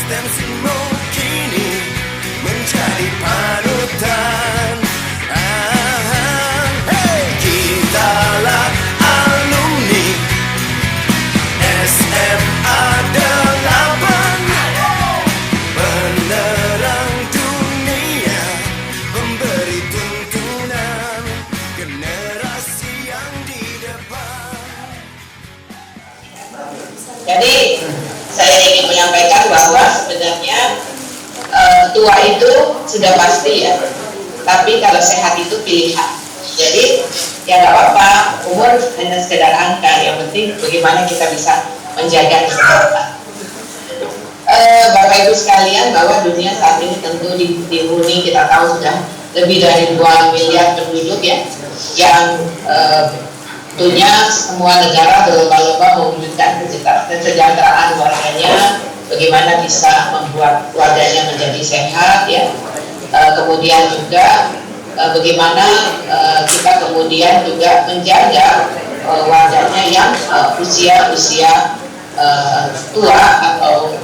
eksistensimu kini menjadi panutan. Kitalah alumni SMA 8, penerang dunia, pemberi tuntunan generasi yang di depan. Jadi saya ingin menyampaikan bahwa sebenarnya tua itu sudah pasti ya, tapi kalau sehat itu pilihan. Jadi ya nggak apa-apa, umur hanya sekedar angka, yang penting bagaimana kita bisa menjaga kesehatan. Bapak Ibu sekalian, bahwa dunia saat ini tentu dihuni, kita tahu sudah lebih dari 2 miliar penduduk ya, yang tentunya semua negara berlomba-lomba mewujudkan kesejahteraan warganya, bagaimana bisa membuat warganya menjadi sehat ya. Kemudian juga bagaimana kita kemudian juga menjaga warganya yang usia tua, atau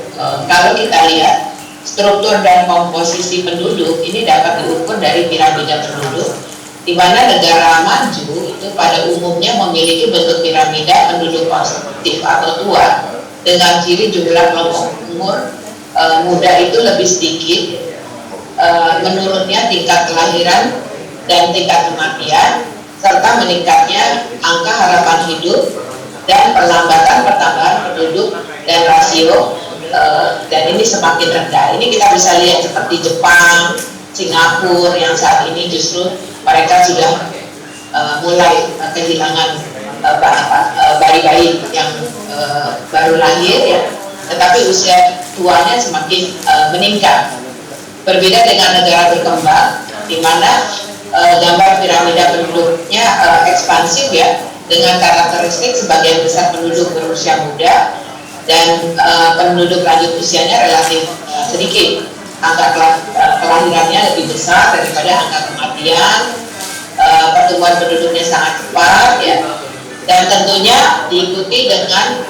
kalau kita lihat struktur dan komposisi penduduk ini dapat diukur dari piramida penduduk, di mana negara maju itu pada umumnya memiliki bentuk piramida penduduk konsumtif atau tua, dengan ciri jumlah kelompok umur muda itu lebih sedikit, menurunnya tingkat kelahiran dan tingkat kematian, serta meningkatnya angka harapan hidup dan perlambatan pertambahan penduduk dan rasio, dan ini semakin rendah. Ini kita bisa lihat seperti Jepang, Singapura yang saat ini justru mereka sudah mulai kehilangan bayi-bayi yang baru lahir ya, tetapi usia tuanya semakin meningkat. Berbeda dengan negara berkembang, di mana gambar piramida penduduknya ekspansif ya, dengan karakteristik sebagian besar penduduk berusia muda dan penduduk lanjut usianya relatif sedikit. Angka kelahirannya lebih besar daripada angka kematian, pertumbuhan penduduknya sangat cepat ya, dan tentunya diikuti dengan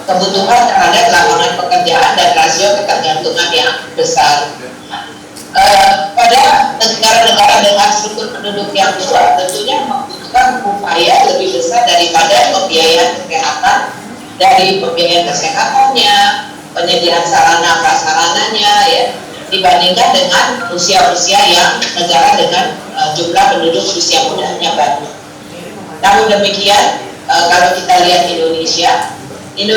kebutuhan terhadap lapangan pekerjaan dan rasio ketergantungan yang besar. Pada negara-negara dengan struktur penduduk yang tua tentunya membutuhkan upaya lebih besar daripada pembiayaan kesehatan, dari pembiayaan kesehatannya, penyediaan sarana prasarananya ya, dibandingkan dengan usia-usia yang negara dengan jumlah penduduk usia mudanya baru. Namun demikian, kalau kita lihat Indonesia ini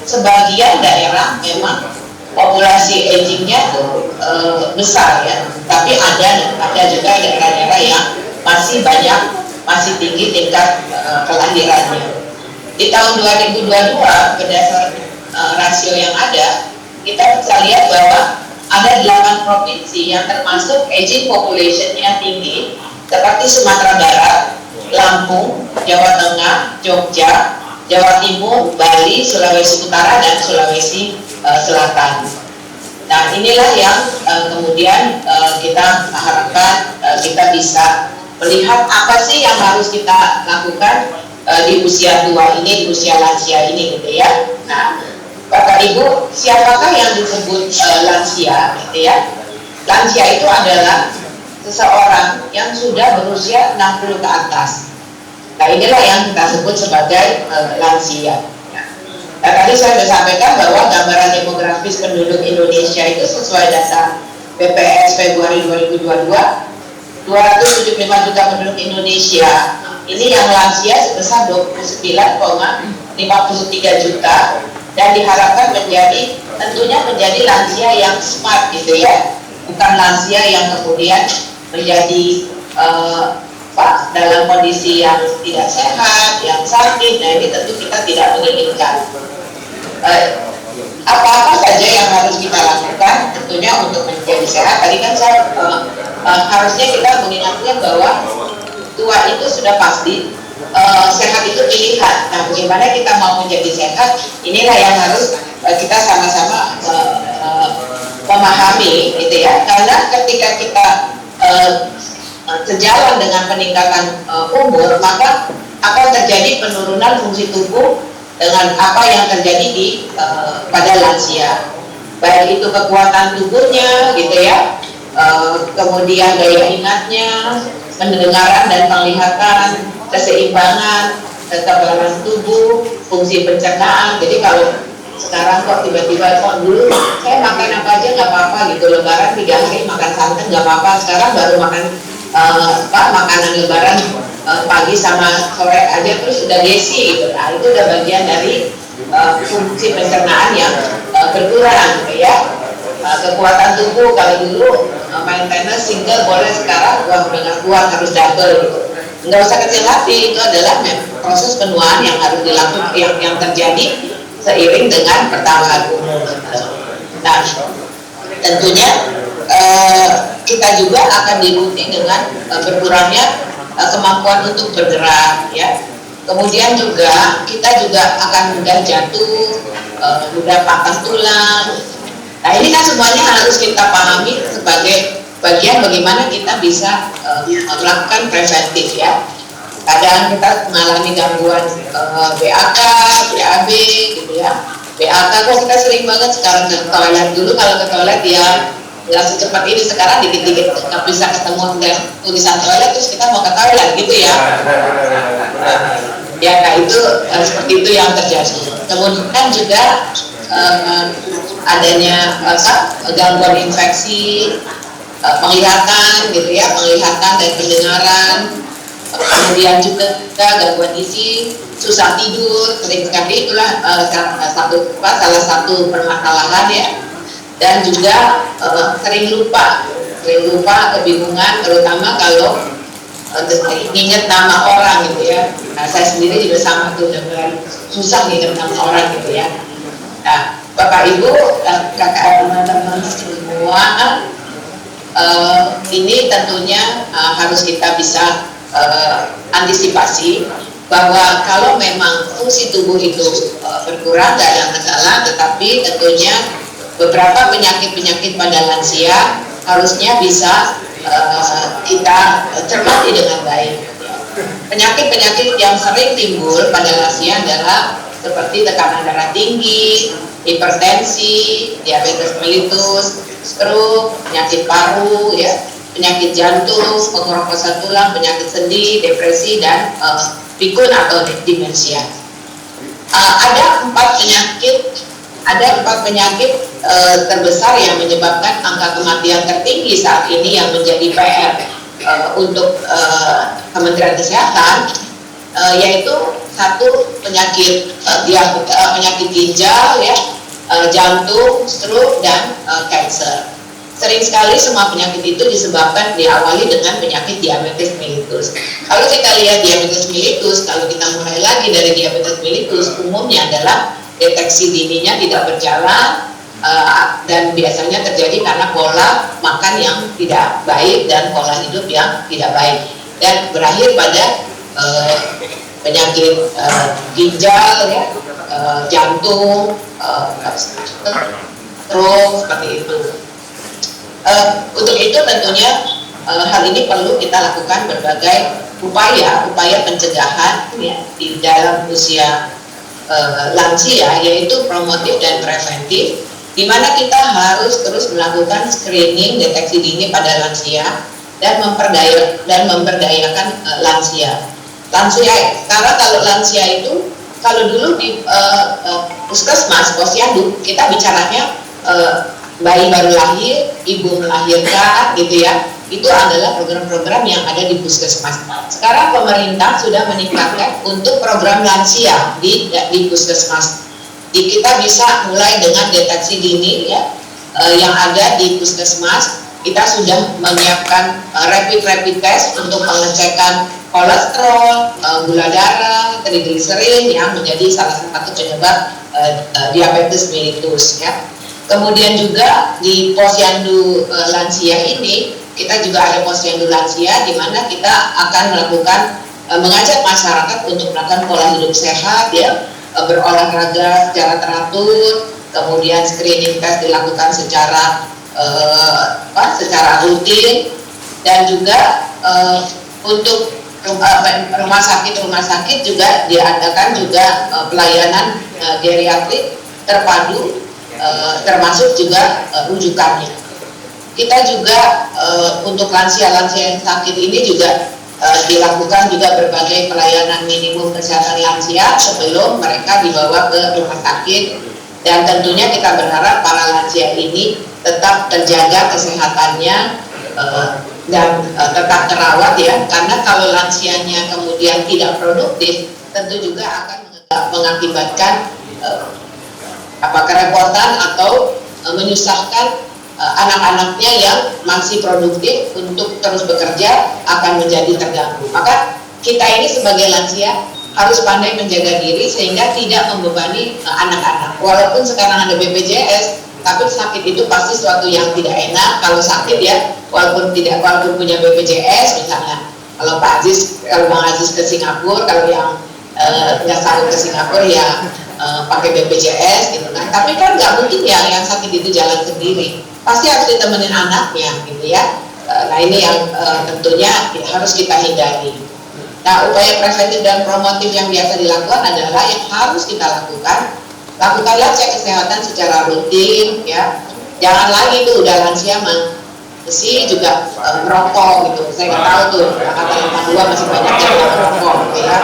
sebagian daerah memang populasi agingnya besar ya, tapi ada juga daerah-daerah yang masih tinggi tingkat kelahirannya. Di tahun 2022 berdasar rasio yang ada, kita bisa lihat bahwa ada 8 provinsi yang termasuk aging population-nya tinggi, seperti Sumatera Barat, Lampung, Jawa Tengah, Jogja, Jawa Timur, Bali, Sulawesi Utara, dan Sulawesi Selatan. Nah, inilah yang kemudian kita harapkan kita bisa melihat apa sih yang harus kita lakukan di usia tua ini, di usia lansia ini gitu ya. Nah, Bapak Ibu, siapakah yang disebut lansia gitu ya? Lansia itu adalah seseorang yang sudah berusia 60 ke atas. Nah, inilah yang kita sebut sebagai lansia. Nah, tadi saya sudah sampaikan bahwa gambaran demografis penduduk Indonesia itu sesuai data BPS Februari 2022, 275 juta penduduk Indonesia. Ini yang lansia sebesar 29,53 juta, dan diharapkan tentunya menjadi lansia yang smart gitu ya, bukan lansia yang kemudian menjadi dalam kondisi yang tidak sehat, yang sakit. Nah, ini tentu kita tidak menginginkan. Apa-apa saja yang harus kita lakukan tentunya untuk menjadi sehat. Tadi kan saya harusnya kita mengingatkan bahwa tua itu sudah pasti, sehat itu pilihan. Nah, bagaimana kita mau menjadi sehat, inilah yang harus kita sama-sama memahami gitu ya. Karena ketika kita sejalan dengan peningkatan umur, maka akan terjadi penurunan fungsi tubuh dengan apa yang terjadi pada lansia. baik itu kekuatan tubuhnya gitu ya, kemudian daya ingatnya, pendengaran dan penglihatan, keseimbangan, ketebalan tubuh, fungsi pencernaan. Jadi kalau sekarang kok tiba-tiba kok dulu saya makan apa aja nggak apa-apa gitu, lebaran 3 hari makan santan nggak apa-apa, sekarang baru makan makanan lebaran pagi sama sore aja terus udah gesi gitu. Nah itu udah bagian dari fungsi pencernaan yang berkurang gitu ya. Kekuatan tubuh kalau dulu main tenis single boleh, sekarang udah nggak kuat, harus double gitu. Nggak usah kecil hati, itu adalah proses penuaan yang harus dilakukan, yang terjadi seiring dengan pertambahan umur. Nah, tentunya kita juga akan diikuti dengan berkurangnya kemampuan untuk bergerak, ya. Kemudian juga kita juga akan mudah jatuh, mudah patah tulang. Nah, ini kan semuanya harus kita pahami sebagai bagian bagaimana kita bisa melakukan preventif, ya. Kadang kita mengalami gangguan BAK, BAB gitu ya. BAK kok kita sering banget sekarang ke toilet, dulu kalau ke toilet ya nggak secepat ini, sekarang dikit-dikit nggak bisa ketemu dengan tulisan toilet terus kita mau ke toilet gitu ya. Ya, nah itu seperti itu yang terjadi. Kemudian juga adanya gangguan infeksi penglihatan gitu ya, penglihatan dan pendengaran. Kemudian juga gangguan gizi, susah tidur, sering sekali itulah salah satu permasalahan ya. Dan juga sering lupa, kebingungan, terutama kalau ingat nama orang gitu ya. Nah, saya sendiri juga sama tuh, susah ingat nama orang gitu ya. Nah, Bapak Ibu, kakak teman-teman semua, ini tentunya harus kita bisa antisipasi bahwa kalau memang fungsi tubuh itu berkurang tidak ada masalah, tetapi tentunya beberapa penyakit-penyakit pada lansia harusnya bisa kita cermati dengan baik. Penyakit-penyakit yang sering timbul pada lansia adalah seperti tekanan darah tinggi, hipertensi, diabetes mellitus, stroke, penyakit paru, ya, penyakit jantung, pengorosan tulang, penyakit sendi, depresi, dan pikun atau demensia. Ada empat penyakit terbesar yang menyebabkan angka kematian tertinggi saat ini yang menjadi PR untuk Kementerian Kesehatan, yaitu satu penyakit ginjal, ya, jantung, stroke, dan cancer. Sering sekali semua penyakit itu disebabkan diawali dengan penyakit diabetes mellitus. Kalau kita lihat diabetes mellitus, kalau kita mulai lagi dari diabetes mellitus, umumnya adalah deteksi dininya tidak berjalan, dan biasanya terjadi karena pola makan yang tidak baik dan pola hidup yang tidak baik, dan berakhir pada penyakit ginjal, ya, jantung, stroke, seperti itu. Untuk itu tentunya hal ini perlu kita lakukan berbagai upaya pencegahan, ya, di dalam usia lansia, yaitu promotif dan preventif, di mana kita harus terus melakukan screening deteksi dini pada lansia dan memperdayakan lansia. Karena kalau lansia itu, kalau dulu di puskesmas, posyandu, kita bicaranya bayi baru lahir, ibu melahirkan gitu ya, itu adalah program-program yang ada di puskesmas. Sekarang pemerintah sudah meningkatkan untuk program lansia di puskesmas. Kita bisa mulai dengan deteksi dini, ya, yang ada di puskesmas. Kita sudah menyiapkan rapid test untuk pengecekan kolesterol, gula darah, trigliserid yang menjadi salah satu penyebab diabetes mellitus, ya. Kemudian juga di posyandu lansia ini, kita juga ada posyandu lansia di mana kita akan melakukan mengajak masyarakat untuk melakukan pola hidup sehat, ya, berolahraga secara teratur, kemudian screening test dilakukan secara rutin, dan juga untuk rumah sakit juga diadakan juga pelayanan geriatrik terpadu termasuk juga rujukannya. Kita juga untuk lansia-lansia yang sakit ini juga dilakukan juga berbagai pelayanan minimum kesehatan lansia sebelum mereka dibawa ke rumah sakit, dan tentunya kita berharap para lansia ini tetap terjaga kesehatannya dan tetap terawat ya, karena kalau lansianya kemudian tidak produktif tentu juga akan mengakibatkan kerepotan atau menyusahkan anak-anaknya yang masih produktif untuk terus bekerja akan menjadi terganggu. Maka kita ini sebagai lansia harus pandai menjaga diri sehingga tidak membebani anak-anak. Walaupun sekarang ada BPJS, tapi sakit itu pasti suatu yang tidak enak. Kalau sakit ya, walaupun punya BPJS misalnya, kalau Bang Aziz ke Singapura, kalau yang nggak sanggup ke Singapura ya pakai BPJS gitu kan. Tapi kan nggak mungkin ya yang sakit itu jalan sendiri, pasti harus ditemenin anaknya gitu ya. Nah ini yang tentunya harus kita hindari. Nah upaya preventif dan promotif yang biasa dilakukan adalah yang harus kita lakukan. Lakukanlah cek kesehatan secara rutin ya. Jangan lagi tuh udah lansia masih juga merokok gitu. Saya nggak tahu tuh angkatan 82 masih banyak yang merokok gitu ya.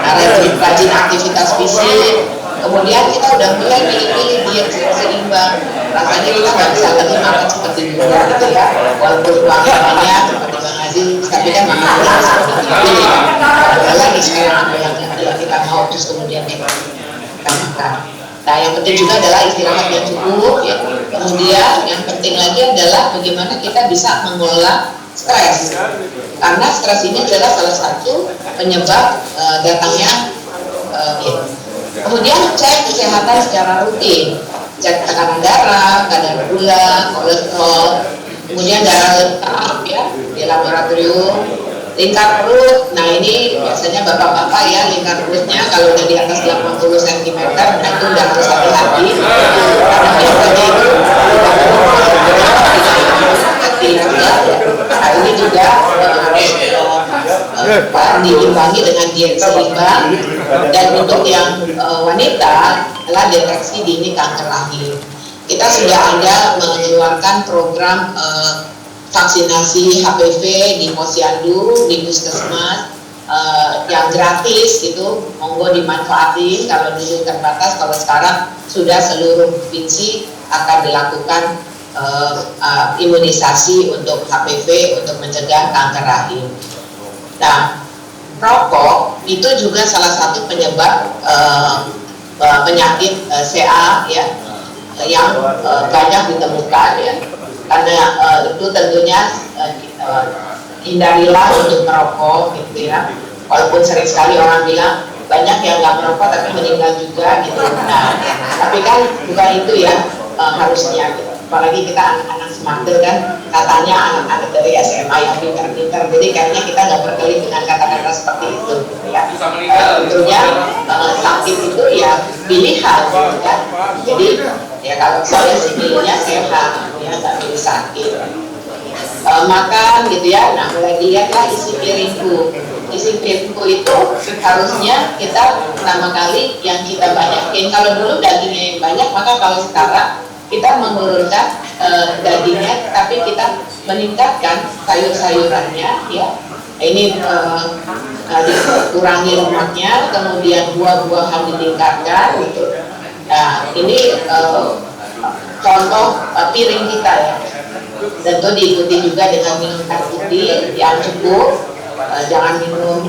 Nah, rajin aktivitas fisik. Kemudian kita udah mulai pilih-pilih diet seimbang. Rasanya kita nggak bisa lagi makan seperti dulu gitu ya. Walaupun uangnya banyak seperti Bang Aziz, tapi kan makannya seperti dulu. Ada lagi sekarang apa yang kita mau terus kemudian kita makan. Nah yang penting juga adalah istirahat yang cukup ya. Kemudian yang penting lagi adalah bagaimana kita bisa mengelola stres, karena stres ini adalah salah satu penyebab datangnya Kemudian cek kesehatan secara rutin, cek tekanan darah, kadar gula, kolesterol, kemudian darah lengkap ya di laboratorium, lingkar perut. Nah ini biasanya bapak-bapak ya, lingkar perutnya kalau udah di atas 80 cm, nah itu udah harus hati-hati karena biasanya itu nah ini juga harus diimbangi dengan diet seimbang. Dan untuk yang wanita adalah deteksi dini kanker rahim. Kita sudah ada mengeluarkan program vaksinasi HPV di Posyandu, di Puskesmas yang gratis itu, monggo dimanfaatin. Kalau dulu terbatas, kalau sekarang sudah seluruh provinsi akan dilakukan imunisasi untuk HPV untuk mencegah kanker rahim. Nah, rokok itu juga salah satu penyebab penyakit CA ya, yang banyak ditemukan ya. Karena itu tentunya hindarilah untuk merokok gitu ya. Walaupun sering sekali orang bilang banyak yang nggak merokok tapi meninggal juga gitu. Nah, tapi kan bukan itu ya harusnya gitu. Apalagi kita anak-anak smarter kan, katanya anak-anak dari SMA yang pintar-pintar, jadi kayaknya kita nggak berkelit dengan kata-kata seperti itu ya. Tentunya sakit itu ya pilihan gitu kan. Jadi ya kalau saya sih pilihnya sehat ya, nggak pilih sakit. Makan gitu ya, nah mulai dilihatlah isi piringku. Isi piringku itu harusnya kita pertama kali yang kita banyakin. Kalau dulu dagingnya yang banyak, maka kalau sekarang kita menurunkan dagingnya, tapi kita meningkatkan sayur-sayurannya ya. Ini dikurangi lemaknya, kemudian buah-buahan ditingkatkan gitu. Nah ini contoh piring kita ya. Tentu diikuti juga dengan minum air putih yang cukup, jangan minum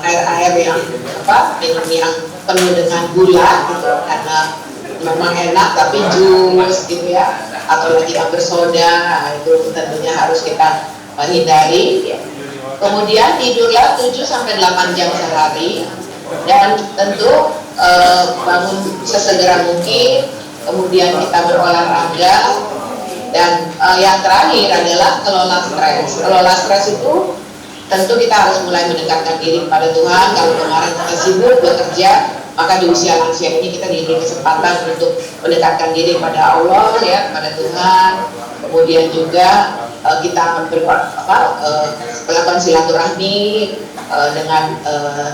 air yang minum yang penuh dengan gula gitu, karena memang enak tapi jus gitu ya, atau lagi yang bersoda, itu tentunya harus kita hindari ya. Kemudian tidurlah 7-8 jam sehari, dan tentu bangun sesegera mungkin, kemudian kita berolahraga, dan yang terakhir adalah kelola stres. Kelola stres itu tentu kita harus mulai mendekatkan diri kepada Tuhan. Kalau kemarin kita sibuk bekerja, maka di usia lansia ini kita diberi kesempatan untuk mendekatkan diri pada Allah ya, pada Tuhan. Kemudian juga kita melakukan silaturahmi dengan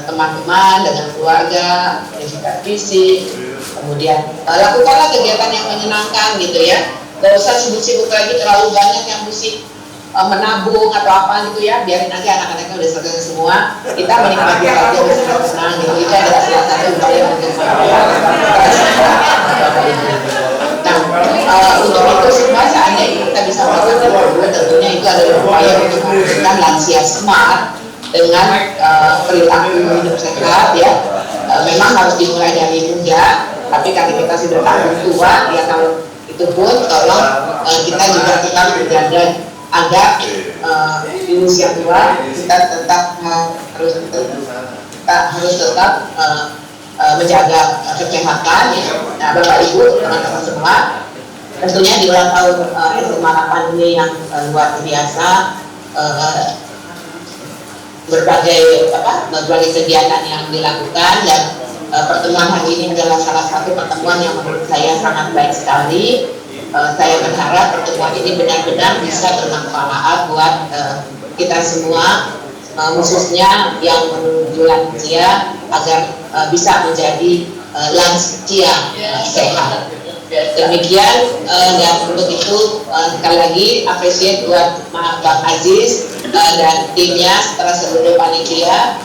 teman-teman, dengan keluarga, dengan fisik. Kemudian lakukanlah kegiatan yang menyenangkan gitu ya. Gak usah sibuk-sibuk lagi terlalu banyak yang mesti menabung atau apa gitu ya. Biarin aja anak-anaknya udah selesai semua. Kita menikmati aja udah senang-senang gitu. Itu adalah salah satu upaya untuk untuk itu semua seandainya kita bisa melakukan berdua, tentunya itu adalah upaya untuk mewujudkan lansia smart dengan perilaku hidup sehat ya. Memang harus dimulai dari muda, tapi kalau kita sudah tahun tua ya, kalau itu pun tolong kita juga tetap menjaga agar di usia tua kita tetap harus tetap menjaga kesehatan ya. Nah, Bapak Ibu, teman-teman semua, tentunya di ulang tahun SMA 8 ini yang luar biasa, berbagai kegiatan yang dilakukan, dan pertemuan hari ini adalah salah satu pertemuan yang menurut saya sangat baik sekali. Saya berharap pertemuan ini benar-benar bisa bermanfaat buat kita semua, khususnya yang menuju lansia, agar bisa menjadi lansia sehat. Demikian, dan untuk itu sekali lagi apresiasi buat Bang Aziz dan timnya setelah seluruh panitia.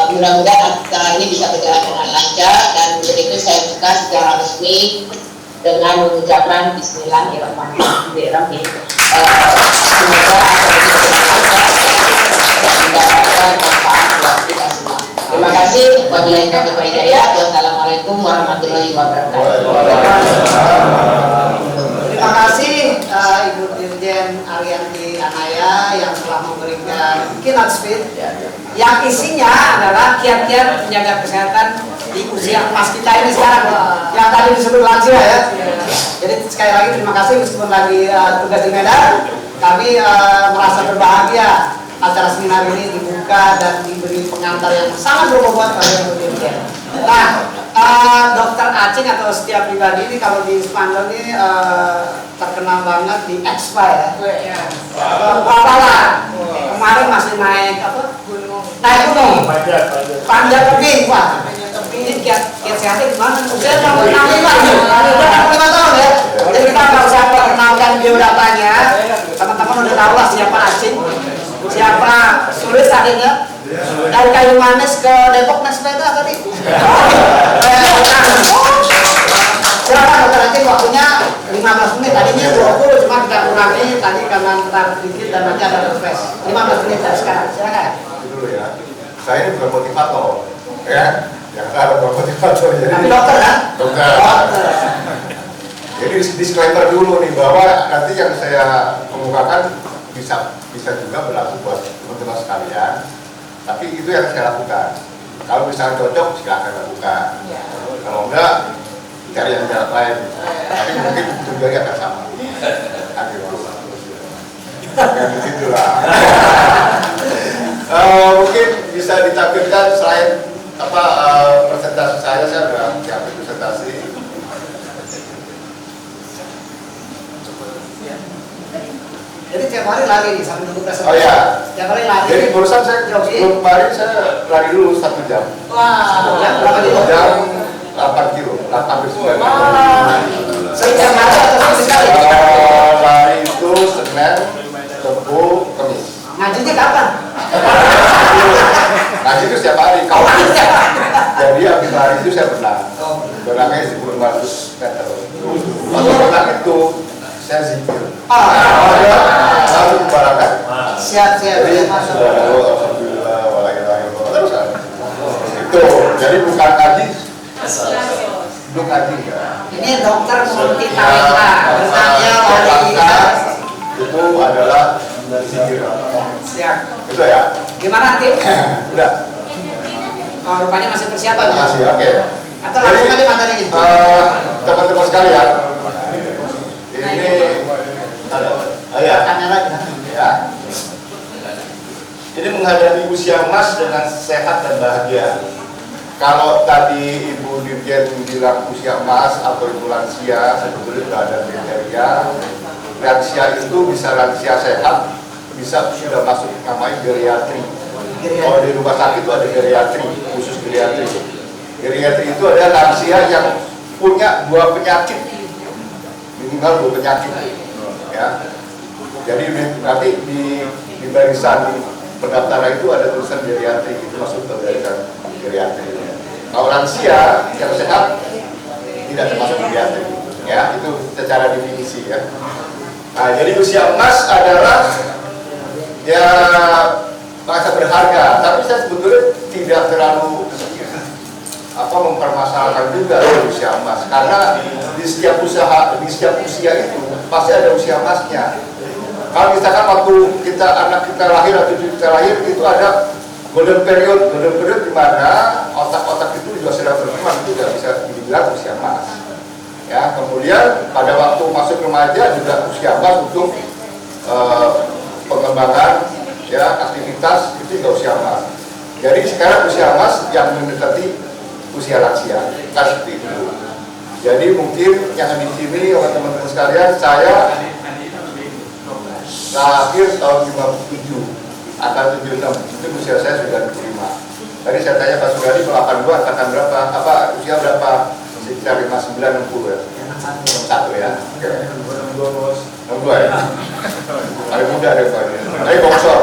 Mudah-mudahan acara ini bisa berjalan dengan lancar, dan untuk itu saya buka secara resmi dengan mengucapkan Bismillahirrahmanirrahim. Semoga acara ini bermanfaat buat kita semua. Terima kasih. Wabillahi taufiq wal hidayah. Wassalamualaikum warahmatullahi wabarakatuh. Terima kasih Ibu Dirjen Arianti Anaya yang telah memberikan keynote speech yang isinya adalah kiat-kiat menjaga kesehatan di usia emas kita ini sekarang, yang tadi disebut lansia ya. Jadi sekali lagi terima kasih, meskipun lagi tugas di Medan, kami merasa berbahagia acara seminar ini dibuka dan diberi pengantar yang sangat berbobot oleh Ibu Dirjen. Nah, Dokter Acing atau Setia Pribadi ini kalau di Spanyol ini terkenal banget di Expa ya. Kuala kemarin masih naik apa? Naik gunung. Panjat tebing, Pak. Ini kiat sehatnya gimana? Usia 65 tahun ya. Jadi kita nggak usah perkenalkan biodatanya. Teman-teman udah tahu lah siapa Acing, siapa Sulit tadinya. Dari Kayu Manis ke Depok naik sepeda tadi. Silakan Dokter Acing, waktunya 15 menit. Tadinya 20, cuma kita kurangi tadi karena ntar sedikit dan nanti ada refresh. 15 menit dari sekarang. Silakan. Dulu ya. Saya ini bukan motivator, ya. Yang ada bukan motivator. Jadi Tapi dokter kan? Dokter. Jadi disclaimer dulu nih bahwa nanti yang saya kemukakan bisa juga berlaku buat teman-teman sekalian. Tapi itu yang saya lakukan. Kalau misalnya cocok, silakan lakukan. Kalau enggak, cari yang jalan lain. Tapi mungkin tujuannya akan sama. Yang begitulah. Mungkin bisa ditampilkan selain presentasi saya sudah siapin presentasi. Jadi tiap hari lari nih sambil nunggu presentasi. Oh ya. Tiap hari lari. Jadi barusan saya sebelum kemarin saya lari dulu 1 jam. Wah, berapa di Jam 8 kilo, hampir 9 kilo. Sejam hari atau sekali? Lari itu Senin, Rabu, Kamis. Ngajinya kapan? Ngaji itu setiap hari. Kalau jadi habis lari itu saya berenang. Berenangnya 1.500 meter. Waktu berenang itu saya zikir. Lalu barangkan. Siap. Jadi alhamdulillah waalaikumsalam. Terus itu jadi bukan ngaji. Belum ngaji ya. Ini dokter multi talenta. Benarnya lari. Itu adalah zikir. Siap. Itu ya. Gimana Tim? Udah. Oh, rupanya masih persiapan ya? Masih oke. Atau langsung aja materinya? Teman-teman sekalian, ini ya. Kamera Ya. Ini menghadapi usia emas dengan sehat dan bahagia. Kalau tadi Ibu Dirjen bilang usia emas atau ibu lansia, sebetulnya sudah ada kriteria. Lansia itu bisa lansia sehat, bisa sudah masuk namanya geriatri. Kalau di rumah sakit itu ada geriatri, khusus geriatri. Geriatri itu adalah lansia yang punya 2 penyakit, minimal 2 penyakit, ya. Jadi nanti di barisan pendaftaran itu ada tulisan geriatri, itu masuk ke barisan geriatri. Kalau lansia yang sehat tidak termasuk geriatri, ya, itu secara definisi, ya. Nah, jadi usia emas adalah ya masa berharga, tapi saya sebetulnya tidak terlalu mempermasalahkan juga usia emas, karena di setiap usaha, di setiap usia itu pasti ada usia emasnya. Kalau misalkan waktu anak kita lahir atau cucu kita lahir itu ada golden period di mana otak-otak itu juga sedang berkembang, itu juga bisa dibilang usia emas. Ya, kemudian pada waktu masuk remaja juga usia emas untuk pengembangan, ya, aktivitas itu juga usia emas. Jadi sekarang usia emas yang mendekati usia lansia, kan seperti itu. Jadi mungkin yang di sini teman-teman sekalian, saya lahir tahun 57, angka 76, itu usia saya sudah 25. Tadi saya tanya Pak Sugadi, 82 angkatan berapa? Usia berapa? Sekitar 59, 60 ya? 61 ya? Oke. 62 ya? Paling muda deh Pak. Tapi bongsor.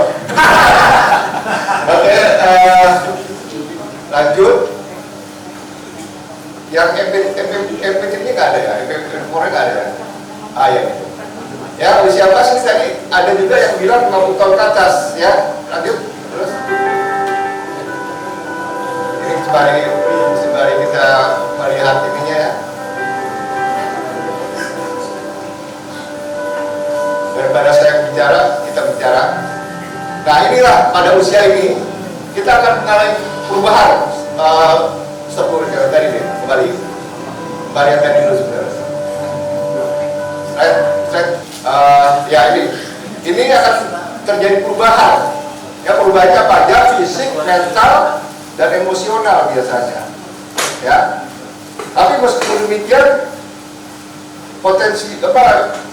Oke, lanjut. Yang MP ini nggak ada ya? MP4 nggak ada ya? Ya itu. Ya, usia emas ini tadi ada juga yang bilang 50 tahun ke atas, ya. Lanjut, terus. Ini sembari kita melihat ininya, ya. Daripada saya bicara, kita bicara. Nah, inilah pada usia ini kita akan mengalami perubahan. Tadi deh, kembali yang tadi dulu sebenarnya. Ya ini akan terjadi perubahan. Ya, perubahannya apa aja? Fisik, mental, dan emosional biasanya. Ya. Tapi meskipun demikian, potensi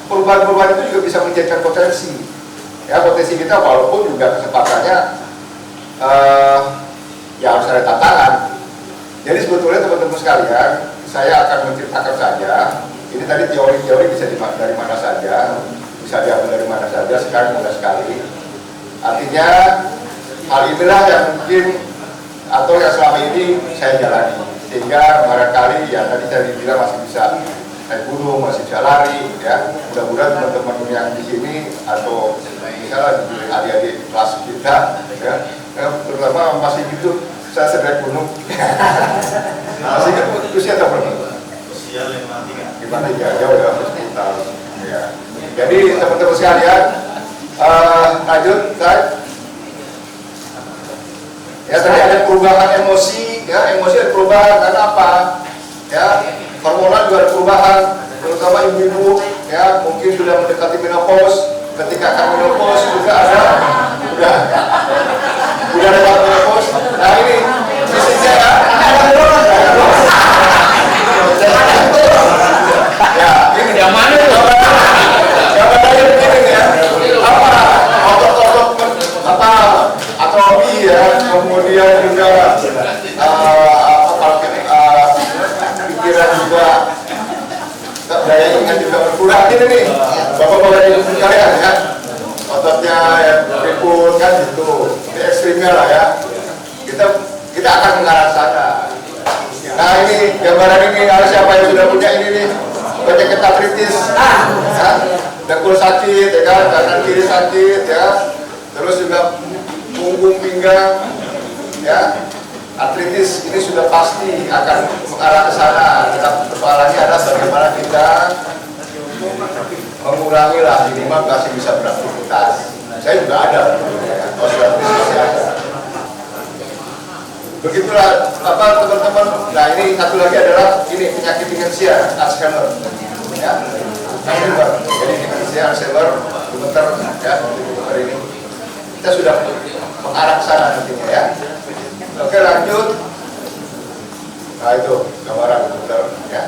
perubahan-perubahan itu juga bisa menjadikan potensi. Ya, potensi kita walaupun juga kesempatannya ya harus ada tantangan. Jadi sebetulnya teman-teman sekalian, saya akan menceritakan saja. Ini tadi teori-teori bisa dari mana saja, bisa diambil dari mana saja, sekarang mudah sekali. Artinya hal inilah yang mungkin atau yang selama ini saya jalani, sehingga barangkali ya tadi saya bilang masih bisa naik gunung, masih bisa lari, ya. Mudah-mudahan teman-teman yang di sini atau misalnya adik-adik kelas kita, ya, terutama masih gitu. Saya sedang gunung. Masih kan usia tak berapa? Usia 53 jauh ya, hospital. Ya. Jadi teman-teman sekalian, lanjut, ya tadi ada perubahan emosi, ya emosi ada perubahan karena apa? Ya hormonal juga ada perubahan, terutama ibu-ibu, ya mungkin sudah mendekati menopause. Ketika akan menopause juga ada udah ada menopause. Nah ini fisiknya ya. Ya ini yang mana itu? Jangan tanya begini ya. Otot-otot atrofi ya, kemudian juga pikiran juga, daya ingat juga berkurang ini nih. Bapak-bapak yang sekalian ya, ototnya ya berikut kan gitu, ini ekstrimnya lah ya. Kita akan mengarah sana. Nah ini gambaran ini harus siapa yang sudah punya ini nih, penyakit artritis, ya, dengkul sakit, ya kan, kanan kiri sakit, ya, terus juga punggung pinggang, ya, artritis ini sudah pasti akan mengarah ke sana. Kita persoalannya adalah bagaimana kita mengurangi lah minimal masih bisa beraktivitas. Saya juga ada, osteoartritis masih ada. Begitulah teman-teman. Nah ini satu lagi adalah ini penyakit demensia Alzheimer, ya. Alzheimer. Jadi demensia Alzheimer, gemeter, ya, gemeter ini kita sudah mengarah ke sana nantinya, ya. Oke lanjut. Nah itu gambaran gemeter, ya.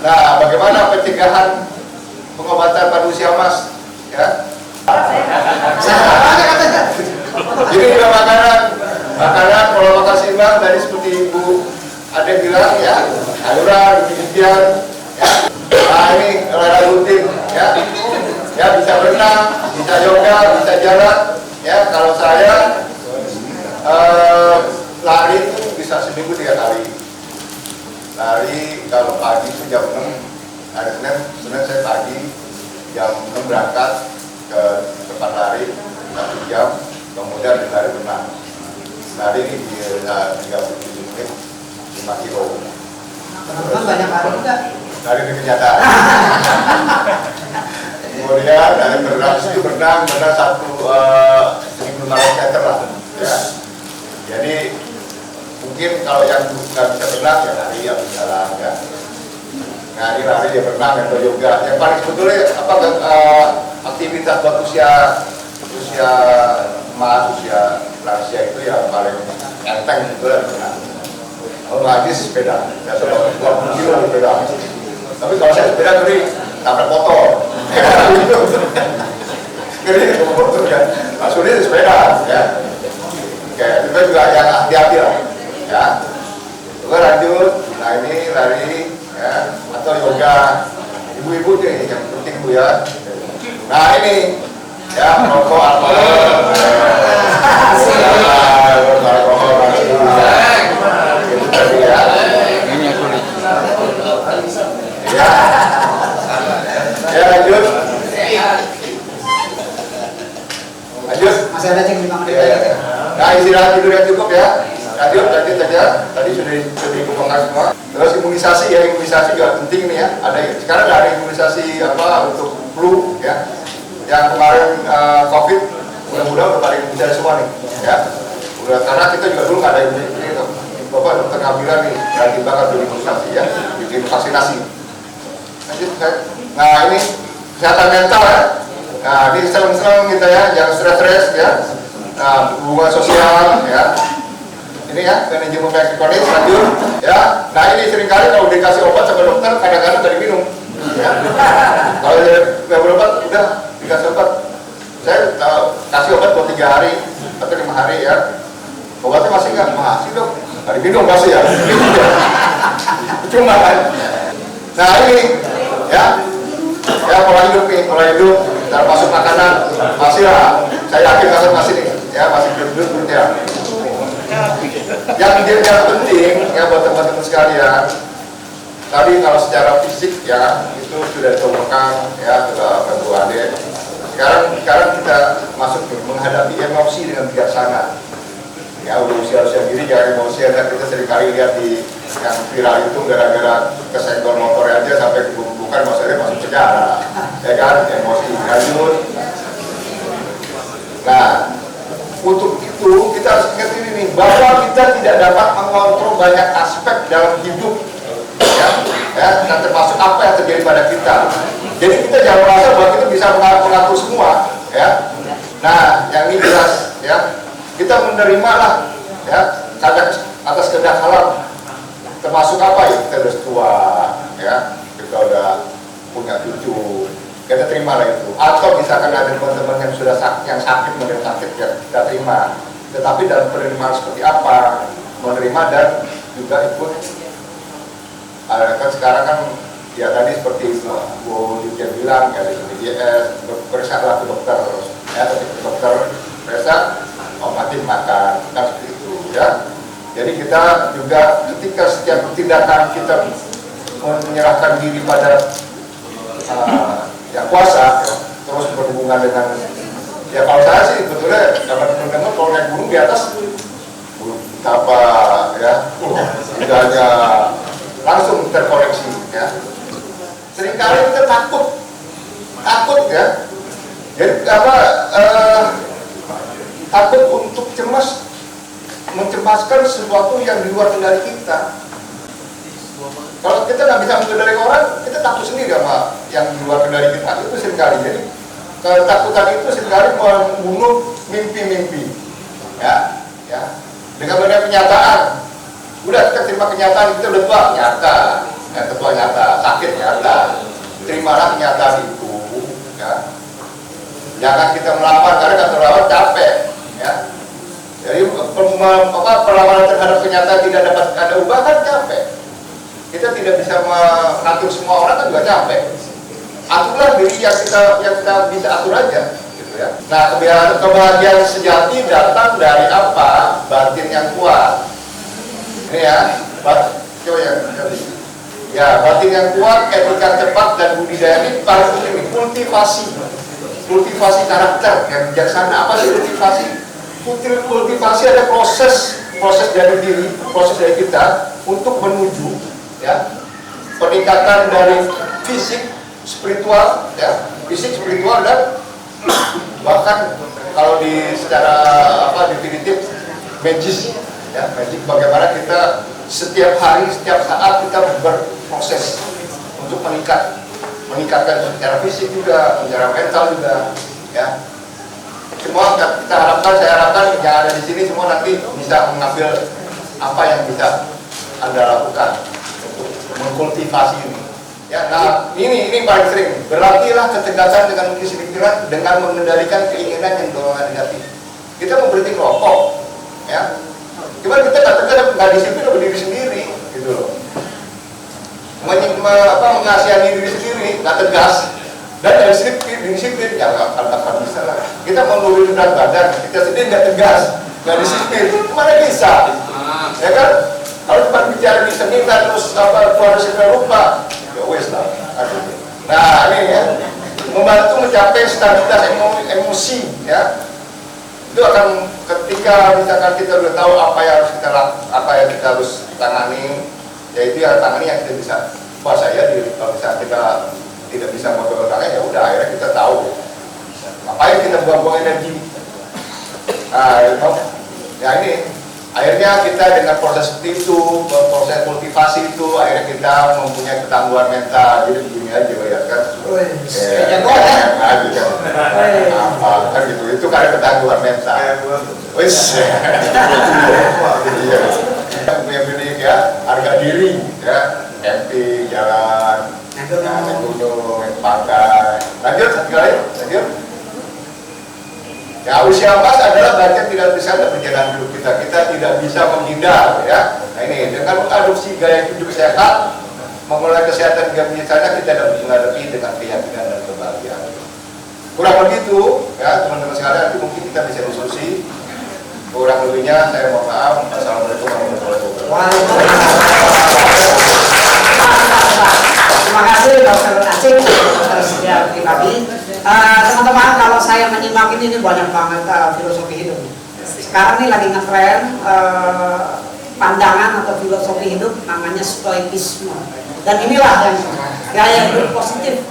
Nah bagaimana pencegahan pengobatan pada usia emas, ya? Ini juga makanan kalau makan seimbang tadi seperti Ibu Ade bilang ya, sayuran, Dirjen, ya. Nah ini olahraga rutin, ya bisa berenang, bisa yoga, bisa jalan, ya. Kalau saya lari itu bisa seminggu 3 kali. Lari kalau pagi itu jam 6, hari Senin saya pagi jam 6 berangkat ke tempat lari 1 jam, kemudian lari berenang. Lari ini di 37 menit 5 kilo. Teman-teman banyak lari juga. Lari di kenyataan. Kemudian dari berenang itu berenang 1.500 meter lah. Ya. Jadi mungkin kalau yang nggak bisa berenang ya lari ya bisa lah ya. Lari ya berenang atau yoga. Yang paling sebetulnya apa aktivitas buat usia emas, usia lansia itu yang paling enteng itu ya berenang. Kalau lagi sepeda, ya 20 kilo sepeda. Tapi kalau saya sepeda ngeri, tabrak motor. Ngeri sama motor kan. Maksudnya sepeda, ya. Oke, itu juga yang hati-hati lah, ya. Juga lanjut, nah ini lari, ya, atau yoga. Ibu-ibu nih yang penting Bu ya. Nah ini, ya, rokok alkohol. Ya lanjut. Masih ada cek 5 menit Ya, lagi. ya. Nah istirahat tidur yang cukup ya. Lanjut tadi sudah dibongkar semua. Terus imunisasi juga penting nih ya. Sekarang ada imunisasi untuk flu ya. Yang kemarin COVID, mudah-mudahan udah pada imunisasi semua nih ya. Udah, karena kita juga dulu nggak ada imunisasi itu. Bapak dokter Kamila nih ganti banget dulu imunisasi ya, bikin vaksinasi. Nah ini kesehatan mental ya. Nah ini seneng-seneng kita ya, jangan stres-stres ya. Nah hubungan sosial ya. Ini ya, manajemen penyakit kronis lanjut ya. Nah ini seringkali kalau dikasih obat sama dokter kadang-kadang dari minum ya. Kalau nggak berobat udah dikasih obat. Saya kasih obat buat 3 hari atau 5 hari ya. Obatnya masih nggak? Masih dong. Dari minum masih ya. Cuma kan. Nah ini ya pola hidup cara masuk makanan masih lah. Saya yakin masih nih ya, masih gendut ya. Yang penting ya buat teman-teman sekalian, tadi kalau secara fisik ya itu sudah ditemukan ya ke Bu Ade. Sekarang kita masuk menghadapi emosi dengan bijaksana. Ya udah usia gini jangan emosi ya. Kita seringkali lihat di yang viral itu gara-gara kesenggol motor aja sampai bukan maksudnya masuk penjara. Ya kan emosi lanjut. Nah untuk itu kita harus ingat ini nih, bahwa kita tidak dapat mengontrol banyak aspek dalam hidup ya, dan termasuk apa yang terjadi pada kita. Jadi kita jangan merasa bahwa kita bisa mengatur semua ya. Nah yang ini jelas ya, kita menerima lah ya atas kehendak alam, termasuk apa ya, kita udah tua ya, kita udah punya cucu, kita terima lah itu. Atau misalkan ada teman-teman yang sudah sakit menderita sakit ya, kita terima. Tetapi dalam penerimaan seperti apa, menerima dan juga ikut. Kan sekarang kan ya tadi seperti Bu Dirjen bilang ya, dari BPJS bersyarat ke dokter ya, dokter periksa obatin makan kan seperti itu ya. Jadi kita juga ketika setiap tindakan kita menyerahkan diri pada yang kuasa ya, terus berhubungan dengan ya, kalau saya sih betulnya dapat mendengar kalau naik gunung di atas apa ya, tidaknya langsung terkoneksi ya. Seringkali kita takut ya. Jadi takut untuk mencemaskan sesuatu yang di luar kendali kita. Kalau kita nggak bisa mengendalikan orang, kita takut sendiri sama yang di luar kendali kita. Itu seringkali. Jadi ketakutan itu seringkali membunuh mimpi-mimpi. Ya. Dengan banyak kenyataan. Udah kita terima kenyataan, kita udah tua, nyata. Ya, ketua nyata, sakit nyata. Terimalah kenyataan itu. Ya. Jangan kita melawan, karena kalau melawan capek. Ya. Jadi perlawanan terhadap kenyataan tidak dapat ada ubah kan capek. Kita tidak bisa mengatur semua orang, kan juga capek. Aturlah diri yang kita bisa atur aja, gitu ya. Nah, kebahagiaan sejati datang dari apa? Batin yang kuat. Ini ya, coba ya, batin yang kuat, etika cepat dan budidaya ini paling penting. Kultivasi karakter yang bijaksana. Apa sih kultivasi? Kultivasi ada proses dari diri, proses dari kita untuk menuju ya peningkatan dari fisik, spiritual ya, fisik, spiritual dan bahkan kalau di secara definitif magis ya, magic bagaimana kita setiap hari, setiap saat kita berproses untuk meningkatkan secara fisik juga, secara mental juga ya. Semua saya harapkan yang ada di sini semua nanti bisa mengambil apa yang bisa Anda lakukan untuk mengkultivasi ini. Ya, nah ini paling sering. Berlatihlah ketegasan dengan mengisi pikiran dengan mengendalikan keinginan yang dorongan negatif. Kita mau berhenti merokok, ya. Cuman kita nggak disiplin sama diri sendiri, gitu loh. Mengasihani diri sendiri, nggak tegas. Dan dari disiplin, ya nggak bisa lah. Kita mau nurunin berat badan, kita sendiri nggak tegas, nggak disiplin, mana bisa? Ya kan? Kalau cuma bicara di seminar terus keluar segera lupa, ya wes lah. Nah ini ya, membantu mencapai stabilitas emosi, ya. Itu akan ketika misalkan kita udah tahu apa yang kita harus tangani, yaitu yang tangani yang kita bisa. Wah saya kalau misalnya kita tidak bisa mengontrol tangan, ya udah akhirnya kita tahu ngapain kita buang-buang energi. Nah, ya ini akhirnya kita dengan proses seperti itu, proses kultivasi itu, akhirnya kita mempunyai ketangguhan mental. Jadi begini aja ya kan. Kan gitu. Itu karena ketangguhan mental. Wis. Yang milik ya, harga diri ya, camping, jalan, naik gunung, naik pantai. Lanjut, satu kali, lanjut. Ya, usia emas adalah bagian tidak bisa dari perjalanan hidup kita. Kita tidak bisa menghindar, ya. Nah ini dengan mengadopsi gaya hidup sehat, memulai kesehatan hingga bijaksana, kita dapat menghadapi dengan keyakinan dan kebahagiaan. Kurang begitu, ya teman-teman sekalian, nanti mungkin kita bisa diskusi. Kurang lebihnya saya mohon maaf. Assalamualaikum warahmatullahi wabarakatuh. Terima kasih Dr. Acik, Dr. Sedia Pribadi. Teman-teman, kalau saya menyimak ini banyak banget filosofi hidup. Sekarang ini lagi ngetren pandangan atau filosofi hidup namanya stoikisme. Dan inilah yang gaya hidup positif.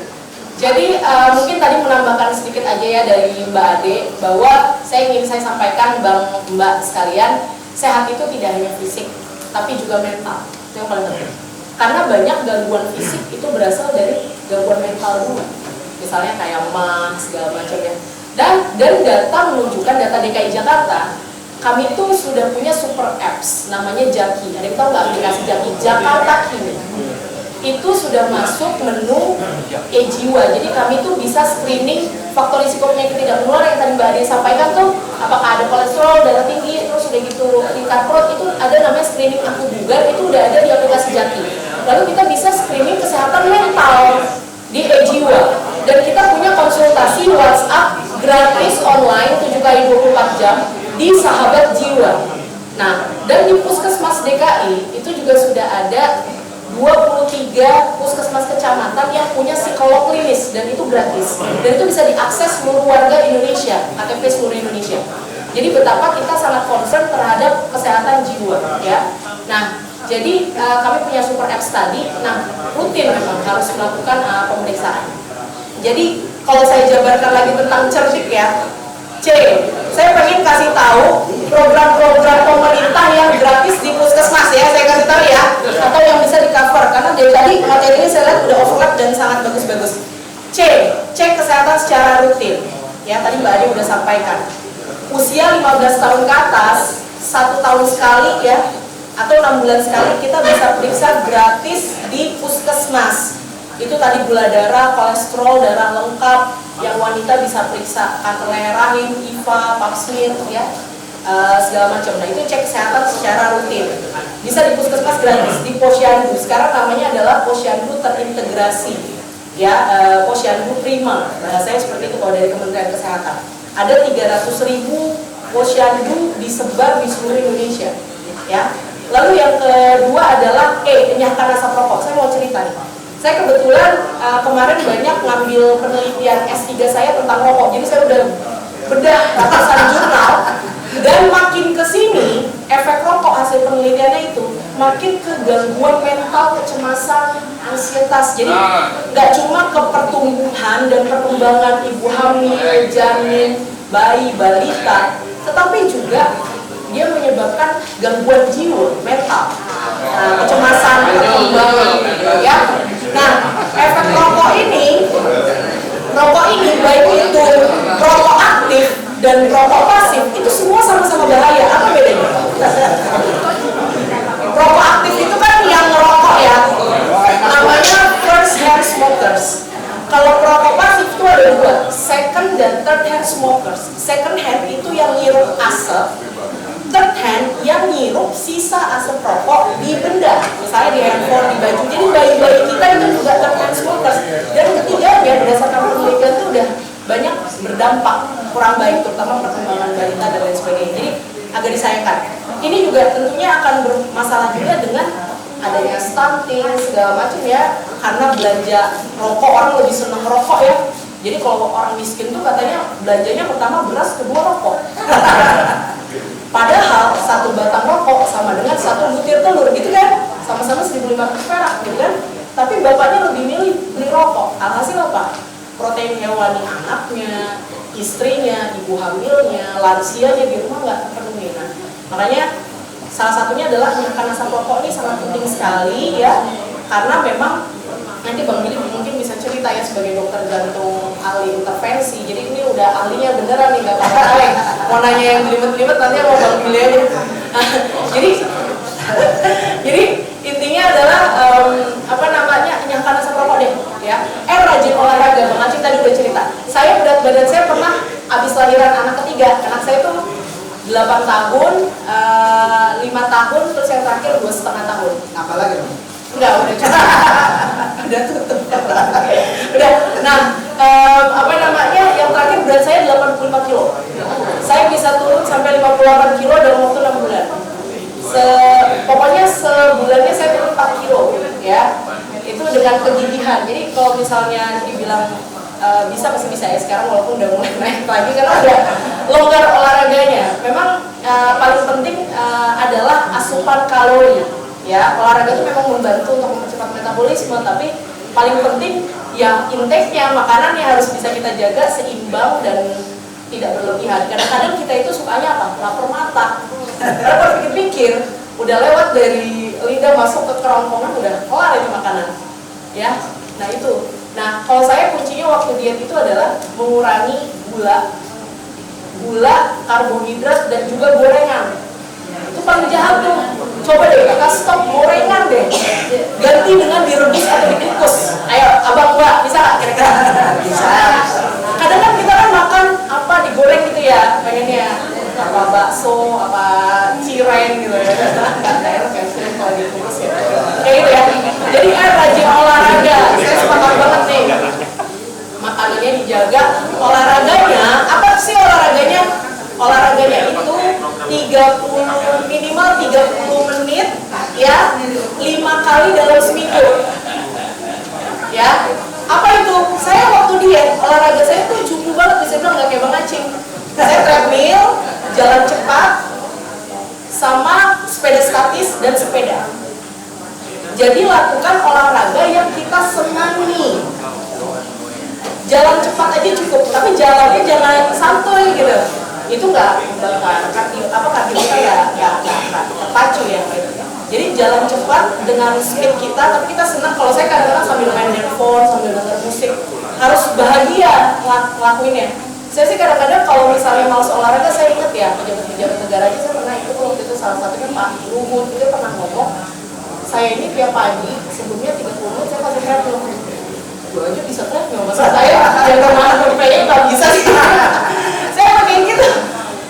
Jadi mungkin tadi menambahkan sedikit aja ya dari Mbak Ade, bahwa saya sampaikan Mbak sekalian, sehat itu tidak hanya fisik, tapi juga mental. Itu yang paling penting. Karena banyak gangguan fisik itu berasal dari gangguan mental juga. Misalnya kayak mah segala macam ya. Dan data menunjukkan, data DKI Jakarta, kami itu sudah punya super apps namanya Jaki. Ada yang tahu nggak aplikasi Jaki? Jakarta Kini. Itu sudah masuk menu e-jiwa. Jadi kami tuh bisa screening faktor risiko penyakit tidak menular yang tadi Mbak Ade sampaikan tuh, apakah ada kolesterol, darah tinggi, terus udah gitu tingkat perut, itu ada namanya screening aku bugar, itu udah ada di aplikasi Jaki. Lalu kita bisa screening kesehatan mental di e-jiwa. Dan kita punya konsultasi WhatsApp gratis online 7x24 jam di Sahabat Jiwa. Nah, dan di Puskesmas DKI itu juga sudah ada 23 puskesmas kecamatan yang punya psikolog klinis, dan itu gratis, dan itu bisa diakses seluruh warga Indonesia, KTP seluruh Indonesia. Jadi betapa kita sangat concern terhadap kesehatan jiwa, ya. Nah, jadi kami punya super apps tadi. Nah, rutin memang harus melakukan pemeriksaan. Jadi kalau saya jabarkan lagi tentang cerdik ya, C, saya pengen kasih tahu program-program pemerintah yang gratis di puskesmas ya, saya kasih tahu ya, atau yang bisa di cover, karena dari tadi materi ini saya lihat udah overlap dan sangat bagus-bagus. C, cek kesehatan secara rutin ya, tadi Mbak Ade udah sampaikan. Usia 15 tahun ke atas, 1 tahun sekali ya, atau 6 bulan sekali kita bisa periksa gratis di puskesmas. Itu tadi gula darah, kolesterol, darah lengkap, yang wanita bisa periksa kanker rahim, IVA, pap smear ya, segala macam. Nah itu cek kesehatan secara rutin. bisa di puskesmas gratis, di Posyandu. Sekarang namanya adalah Posyandu terintegrasi, ya, Posyandu Prima. Bahasanya seperti itu kalau dari Kementerian Kesehatan. Ada 300.000 Posyandu disebar di seluruh Indonesia, ya. Lalu yang kedua adalah penyahkan asap rokok. Saya mau cerita nih. Saya kebetulan kemarin banyak ngambil penelitian S3 saya tentang rokok. Jadi saya udah bedah ratusan jurnal. Dan makin kesini, efek rokok hasil penelitiannya itu makin ke gangguan mental, kecemasan, ansietas. Jadi nggak cuma ke pertumbuhan dan perkembangan ibu hamil, janin, bayi, balita, tetapi juga dia menyebabkan gangguan jiwa, mental, kecemasan, perkembangan, ya. Nah, efek rokok ini baik itu rokok aktif dan rokok pasif itu semua sama-sama bahaya. Apa bedanya? Rokok aktif itu kan yang ngerokok ya, namanya first hand smokers. Kalau rokok pasif itu ada dua, second dan third hand smokers. Second hand itu yang ngirup asap, third hand yang ngirup sisa asap rokok di benda, misalnya di handphone, di baju. Jadi bayi-bayi kita itu juga third hand smokers. Dan ketiganya berdasarkan penelitian itu udah banyak berdampak kurang baik, terutama perkembangan balita dan lain sebagainya. Jadi agak disayangkan. Ini juga tentunya akan bermasalah juga dengan adanya stunting segala macam ya, karena belanja rokok, orang lebih senang rokok ya. Jadi kalau orang miskin tuh katanya belanjanya pertama beras, kedua rokok. Padahal satu batang rokok sama dengan satu butir telur gitu kan, sama-sama 1.500 perak gitu kan. Tapi bapaknya lebih milih beli rokok. Alhasil apa? Protein hewani anaknya, istrinya, ibu hamilnya, lansianya di rumah nggak terpenuhi. Nah, makanya salah satunya adalah menekan asap rokok ini sangat penting sekali ya, karena memang nanti Bang Billy mungkin bisa cerita ya sebagai dokter jantung ahli intervensi. Jadi ini udah ahlinya beneran nih, nggak apa-apa. Mau nanya yang jelimet-jelimet nanti sama Bang Billy aja. Jadi intinya adalah menyangkan asap rokok deh ya. Rajin olahraga. Bang Acing tadi udah cerita. Saya berat badan saya pernah habis lahiran anak ketiga. Anak saya tuh 8 tahun, 5 tahun, terus yang terakhir 2,5 tahun. Apa lagi? Enggak, udah tutup. Udah. Nah, yang terakhir berat saya 85 kilo. Saya bisa turun sampai 58 kilo dalam waktu 6 bulan. Pokoknya sebulannya saya turun 4 kilo ya. Itu dengan kegigihan. Jadi kalau misalnya dibilang bisa, masih bisa ya sekarang, walaupun udah mulai naik lagi karena udah longgar olahraganya. Memang paling penting adalah asupan kalori ya. Olahraga itu memang membantu untuk mempercepat metabolisme, tapi paling penting ya intake-nya, makanannya harus bisa kita jaga seimbang dan tidak berlebihan. Kadang-kadang kita itu sukanya apa? Lapar mata. Karena kalau pikir-pikir udah lewat dari lidah masuk ke kerongkongan udah kelar itu makanan ya. Nah itu. Nah, kalau saya kuncinya waktu diet itu adalah mengurangi gula, karbohidrat, dan juga gorengan. Itu paling jahat tuh. Coba deh kita stop gorengan deh. Ganti dengan direbus atau dikukus. Ayo, abang gua bisa nggak kira-kira? Bisa. Kadang kan kita kan makan apa digoreng gitu ya, pengennya apa bakso, apa cireng gitu ya. Nggak enak ya, sering kalau dikukus ya. Kayak gitu ya. Jadi rajin olahraga. Saya sepakat banget nih. Makanannya dijaga, olahraganya apa sih olahraganya? Olahraganya itu minimal 30 menit ya, 5 kali dalam seminggu. Ya. Apa itu? Saya waktu diet, olahraga saya tuh cukup banget, bisa bilang nggak kayak Bang Acing. Saya treadmill, jalan cepat, sama sepeda statis dan sepeda. Jadi lakukan olahraga yang kita senangi. Jalan cepat aja cukup, tapi jalannya jangan santuy gitu. Itu nggak kaki kita ya terpacu ya. Jadi jalan cepat dengan speed kita, tapi kita senang. Kalau saya kadang-kadang sambil main handphone, sambil denger musik, harus bahagia ngelakuinnya. Saya sih kadang-kadang kalau misalnya malas olahraga, saya ingat ya pejabat-pejabat negara aja saya pernah ikut waktu itu, salah satunya Pak Luhut, dia pernah ngomong, saya ini tiap pagi sebelumnya 30 menit saya pasti treadmill. Gue aja bisa treadmill, masa saya yang kemana berpayah nggak bisa sih. Saya pakai gitu,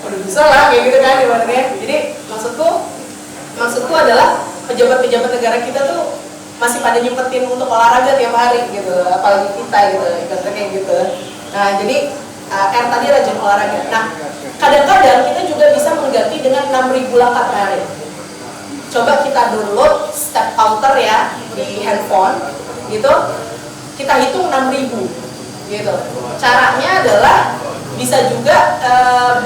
udah bisa lah kayak gitu kan ibaratnya. Jadi maksudku adalah Nah, jadi R tadi rajin olahraga. Nah, kadang-kadang kita juga bisa mengganti dengan 6.000 langkah per hari. Coba kita download step counter ya di handphone, gitu. Kita hitung 6.000, gitu. Caranya adalah bisa juga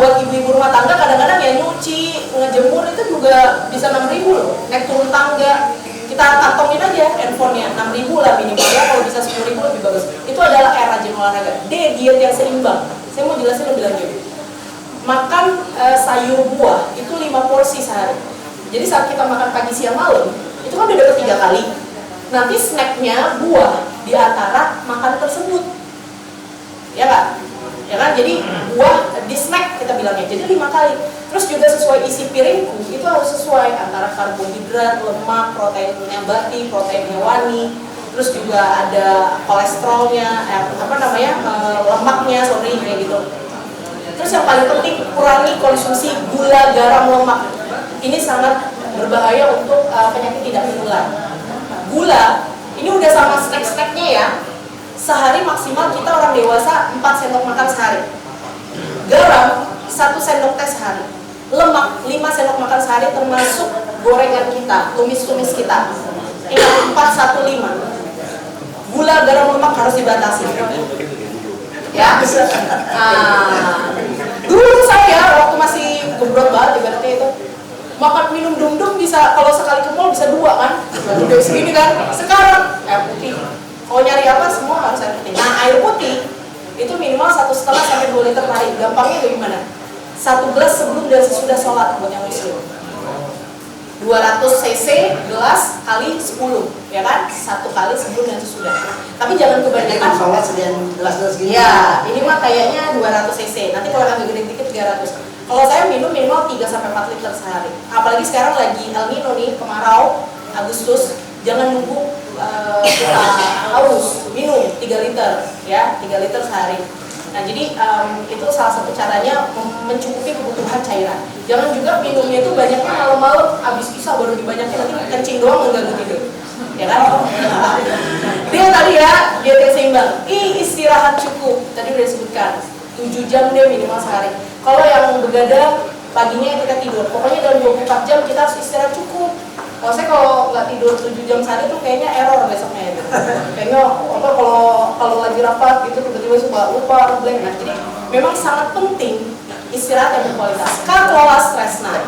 buat ibu-ibu rumah tangga kadang-kadang ya nyuci, ngejemur itu juga bisa 6.000 loh. Naik turun tangga, kita kantongin aja handphonenya 6.000 lah minimalnya, kalau bisa 10.000 lebih bagus. Itu adalah rajin olahraga. D, diet yang seimbang. Saya mau jelasin lebih lanjut. Makan sayur buah itu 5 porsi sehari. Jadi saat kita makan pagi siang malam itu kan udah dapat 3 kali. Nanti snacknya buah di antara makan tersebut, ya nggak? Ya kan? Jadi buah di snack kita bilangnya. Jadi 5 kali. Terus juga sesuai isi piringku itu harus sesuai antara karbohidrat, lemak, protein nabati, protein hewani. Terus juga ada kolesterolnya, lemaknya, kayak gitu. Terus yang paling penting kurangi konsumsi gula, garam, lemak. Ini sangat berbahaya untuk penyakit tidak menular. Gula ini udah sama snack-snacknya ya. Sehari maksimal kita orang dewasa 4 sendok makan sehari. Garam 1 sendok teh sehari. Lemak 5 sendok makan sehari termasuk gorengan kita, tumis-tumis kita. Ingat 4-1-5. Gula, garam, lemak harus dibatasi. Ya. Dulu saya waktu masih gembrot banget ibaratnya itu makan minum dum-dum bisa, kalau sekali ke mall bisa 2 kan, udah segini kan. Sekarang air putih, kalau nyari apa semua harus air putih. Nah, air putih itu minimal 1,5 sampai 2 liter per hari. Gampangnya bagaimana? 1 gelas sebelum dan sesudah sholat buat yang muslim. 200 cc gelas kali 10, ya kan? 1 kali sebelum dan sesudah. Tapi jangan kebanyakan. Sholat sedian gelas-gelas gini. Ya, ini mah kayaknya 200 cc. Nanti kalau agak gede dikit 300. Kalau saya minum minimal 3 sampai 4 liter sehari. Apalagi sekarang lagi El Nino nih, kemarau, Agustus. Jangan nunggu kita haus, minum 3 liter, ya, 3 liter sehari. Nah, jadi itu salah satu caranya mencukupi kebutuhan cairan. Jangan juga minumnya itu banyaknya malam-malam, habis isya baru dibanyakin, nanti kencing doang mengganggu tidur. Ya kan? Dia tadi ya, diet yang seimbang. Istirahat cukup, tadi udah disebutkan. 7 jam dia minimal sehari. Kalau yang begadang, paginya kita tidur. Pokoknya dalam 24 jam kita harus istirahat cukup. Kalau nggak tidur 7 jam sehari tuh kayaknya error besoknya itu. Kayaknya kalau lagi rapat gitu tiba-tiba suka lupa, blank. Nah, jadi memang sangat penting istirahat yang berkualitas. Kelola stres. Nah,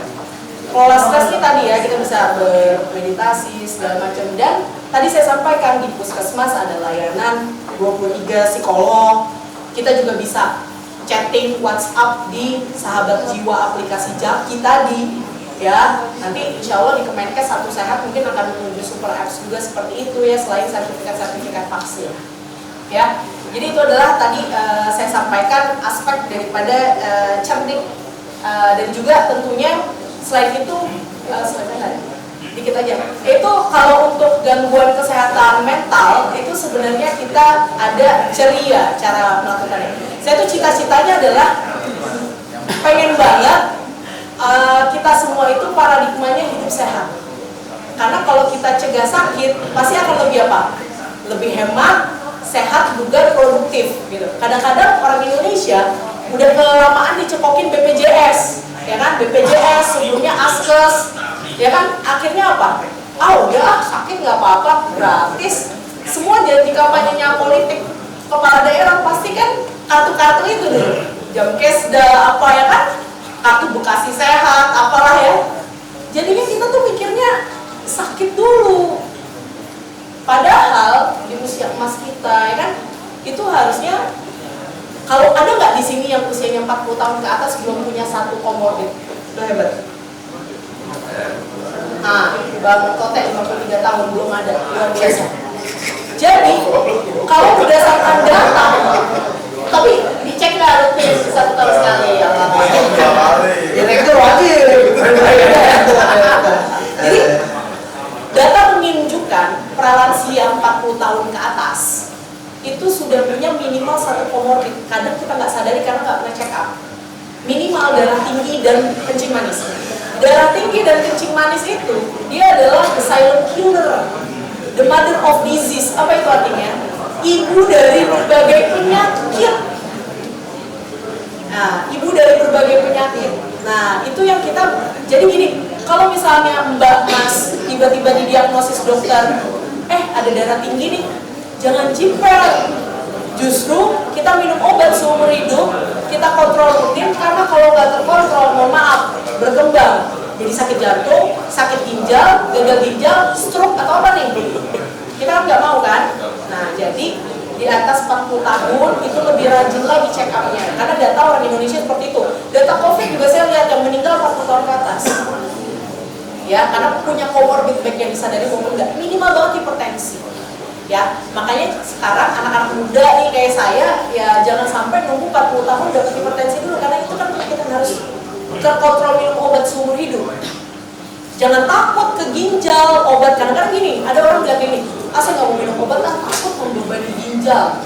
kelola stres ini tadi ya, kita bisa bermeditasi segala macam. Dan tadi saya sampaikan di puskesmas ada layanan 23 psikolog. Kita juga bisa chatting WhatsApp di Sahabat Jiwa aplikasi Jaki tadi, ya. Nanti insya Allah di Kemenkes Satu Sehat mungkin akan menuju super apps juga seperti itu ya, selain sertifikat vaksin, ya. Jadi itu adalah tadi saya sampaikan aspek daripada cerdik, dan juga tentunya selain itu dikit aja. Itu kalau untuk gangguan kesehatan mental itu sebenarnya kita ada ceria cara melakukannya. Saya tuh cita-citanya adalah pengen banget kita semua itu paradigmanya hidup sehat. Karena kalau kita cegah sakit pasti akan lebih apa? Lebih hemat, sehat, bugar, produktif gitu. Kadang-kadang orang Indonesia udah kelamaan dicekokin BPJS, ya kan? BPJS sebelumnya Askes, ya kan? Akhirnya apa? Udah sakit nggak apa-apa, gratis. Semua jadi kampanyenya politik kepala daerah pasti kan kartu-kartu itu dulu, Jamkesda apa ya kan? Kartu Bekasi Sehat, apalah ya. Jadinya kita tuh mikirnya sakit dulu. Padahal di usia emas kita, ya kan? Itu harusnya, kalau ada nggak di sini yang usianya 40 tahun ke atas belum punya satu komorbid? Itu hebat. Bang Totek 53 tahun belum ada, luar biasa. Jadi kalau berdasarkan data, tapi dicek nggak rutin 1 tahun sekali ya? Direktur wajib. Jadi data menunjukkan pralansia 40 tahun ke atas itu sudah punya minimal satu komorbid. Kadang kita nggak sadari karena nggak pernah check up. Minimal darah tinggi dan kencing manis. Darah tinggi dan kencing manis itu dia adalah the silent killer, the mother of disease. Apa itu artinya? Ibu dari berbagai penyakit. misalnya Mbak Mas tiba-tiba didiagnosis dokter, ada darah tinggi nih, jangan jiper. Justru kita minum obat seumur hidup, kita kontrol rutin, karena kalau nggak terkontrol, mohon maaf, berkembang. Jadi sakit jantung, sakit ginjal, gagal ginjal, stroke atau apa nih? Kita kan nggak mau kan? Nah, jadi di atas 40 tahun itu lebih rajin lagi check up-nya. Karena data orang Indonesia seperti itu. Data COVID juga saya lihat yang meninggal 40 tahun ke atas. Ya, karena punya comorbid baik yang disadari maupun enggak, minimal banget hipertensi. Ya, makanya sekarang anak-anak muda nih kayak saya, ya jangan sampai nunggu 40 tahun dapat hipertensi dulu, karena itu kan penyakit yang harus terkontrol minum obat seumur hidup. Jangan takut ke ginjal obat, karena gini, ada orang bilang gini, saya nggak mau minum obat lah, takut membebani ginjal.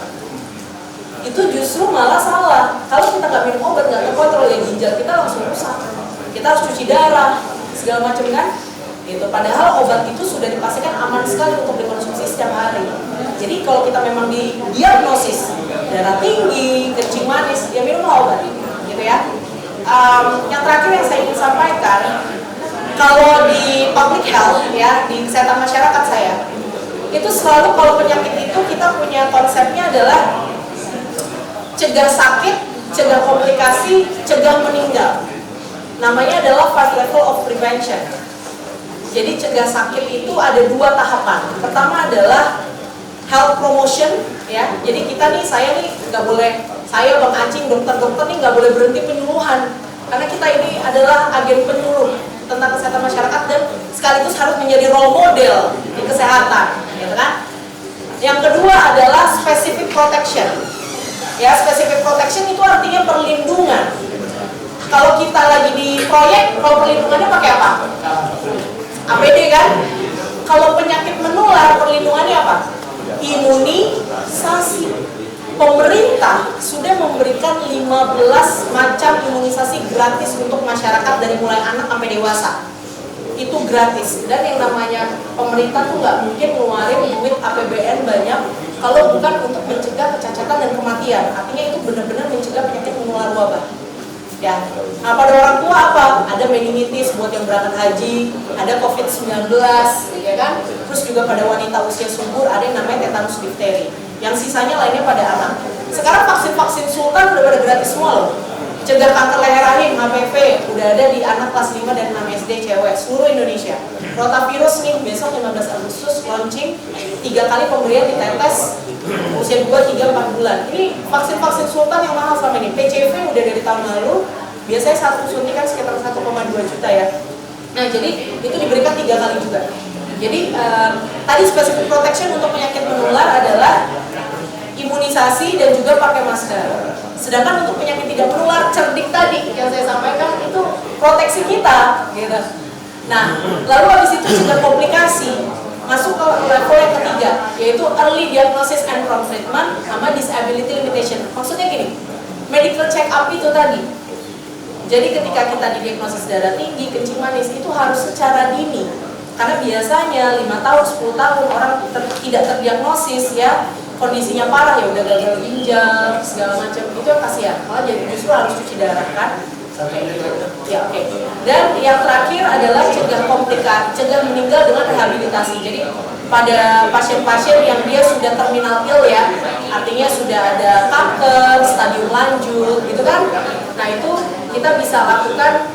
Itu justru malah salah. Kalau kita nggak minum obat, nggak terkontrol ya ginjal kita langsung rusak. Kita harus cuci darah, segala macam kan. Gitu. Padahal obat itu sudah dipastikan aman sekali untuk dikonsumsi setiap hari. Jadi kalau kita memang didiagnosis darah tinggi, kencing manis, ya minum obat, gitu ya. Yang terakhir yang saya ingin sampaikan, kalau di public health ya, di kesehatan masyarakat saya, itu selalu kalau penyakit itu kita punya konsepnya adalah cegah sakit, cegah komplikasi, cegah meninggal. Namanya adalah 5 level of prevention. Jadi cegah sakit itu ada 2 tahapan. Pertama adalah health promotion, ya. Jadi kita nih, saya nih nggak boleh, saya Bang Acing, dokter-dokter nih nggak boleh berhenti penyuluhan, karena kita ini adalah agen penyuluh tentang kesehatan masyarakat dan sekaligus harus menjadi role model di kesehatan, gitu kan? Yang kedua adalah specific protection. Ya, specific protection itu artinya perlindungan. Kalau kita lagi di proyek, kalau perlindungannya pakai apa? APD kan? Kalau penyakit menular, perlindungannya apa? Imunisasi. Pemerintah sudah memberikan 15 macam imunisasi gratis untuk masyarakat dari mulai anak sampai dewasa. Itu gratis. Dan yang namanya pemerintah tuh nggak mungkin ngeluarin duit APBN banyak kalau bukan untuk mencegah kecacatan dan kematian. Artinya itu benar-benar mencegah penyakit menular wabah. Ya, nah pada orang tua apa? Ada meningitis buat yang berangkat haji, ada COVID-19, ya kan? Terus juga pada wanita usia subur ada yang namanya tetanus difteri. Yang sisanya lainnya pada anak. Sekarang vaksin-vaksin sultan udah pada gratis semua loh. Cegah kanker leher rahim, HPV, udah ada di anak kelas 5 dan 6 SD cewek seluruh Indonesia. Rotavirus nih, besok 15 Agustus launching, 3 kali pemberian di tetes usia 2, 3, 4 bulan. Ini vaksin-vaksin sultan yang mahal selama ini. PCV udah dari tahun lalu, biasanya satu suntikan sekitar 1,2 juta ya. Nah, jadi itu diberikan 3 kali juga. Jadi tadi specific protection untuk penyakit menular adalah imunisasi dan juga pakai masker. Sedangkan untuk penyakit tidak menular, cerdik tadi yang saya sampaikan itu proteksi kita, gitu. Nah, lalu habis itu juga komplikasi. Masuk ke level yang ketiga, yaitu early diagnosis and prompt treatment sama disability limitation. Maksudnya gini, medical check up itu tadi. Jadi ketika kita didiagnosis darah tinggi, kencing manis, itu harus secara dini. Karena biasanya 5 tahun, 10 tahun orang tidak terdiagnosis ya, kondisinya parah ya udah gagal ginjal, segala macam, itu yang kasihan. Malah jadi justru harus cuci darah kan. Ya, oke. Dan yang terakhir adalah cegah komplikasi, cegah meninggal dengan rehabilitasi. Jadi pada pasien-pasien yang dia sudah terminal ill ya, artinya sudah ada kanker, stadium lanjut gitu kan. Nah, itu kita bisa lakukan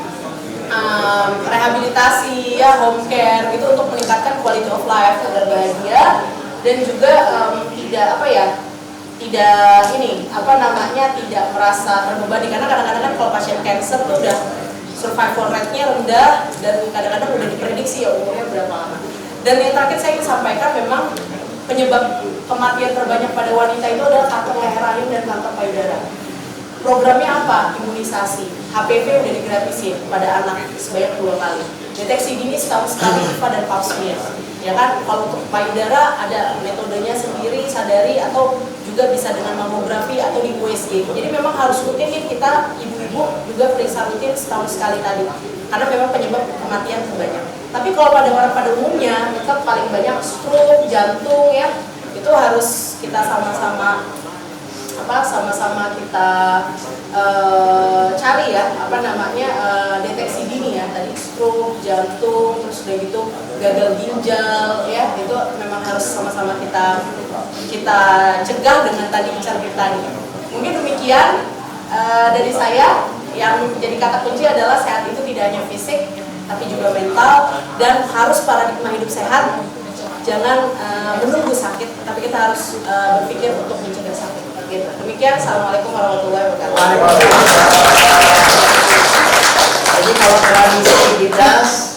rehabilitasi ya, home care gitu untuk meningkatkan quality of life agar bahagia dan juga tidak merasa terbebani, karena kadang-kadang kan kalau pasien cancer tuh udah survival rate-nya rendah dan kadang-kadang udah diprediksi ya umurnya berapa lama. Dan yang terakhir saya ingin sampaikan, memang penyebab kematian terbanyak pada wanita itu adalah kanker leher rahim dan kanker payudara. Programnya apa? Imunisasi. HPV udah digratisin pada anak sebanyak 2 kali. Deteksi dini setahun sekali IVA dan pap smear. Ya kan? Kalau untuk payudara ada metodenya sendiri, sadari, atau juga bisa dengan mamografi atau di USG. Jadi memang harus rutin nih kita ibu-ibu juga periksa rutin setahun sekali tadi. Karena memang penyebab kematian terbanyak. Tapi kalau pada orang pada umumnya, tetap paling banyak stroke, jantung ya. Itu harus kita sama-sama kita cari ya, deteksi dini ya tadi. stroke, jantung, terus udah gitu gagal ginjal, ya itu memang harus sama-sama kita cegah dengan tadi pencerbitan. Mungkin demikian dari saya. Yang menjadi kata kunci adalah sehat itu tidak hanya fisik, tapi juga mental, dan harus paradigma hidup sehat. Jangan menunggu sakit, tapi kita harus berpikir untuk mencegah sakit. Gitu. Demikian, assalamualaikum warahmatullahi wabarakatuh. Jadi kalau tradisi kita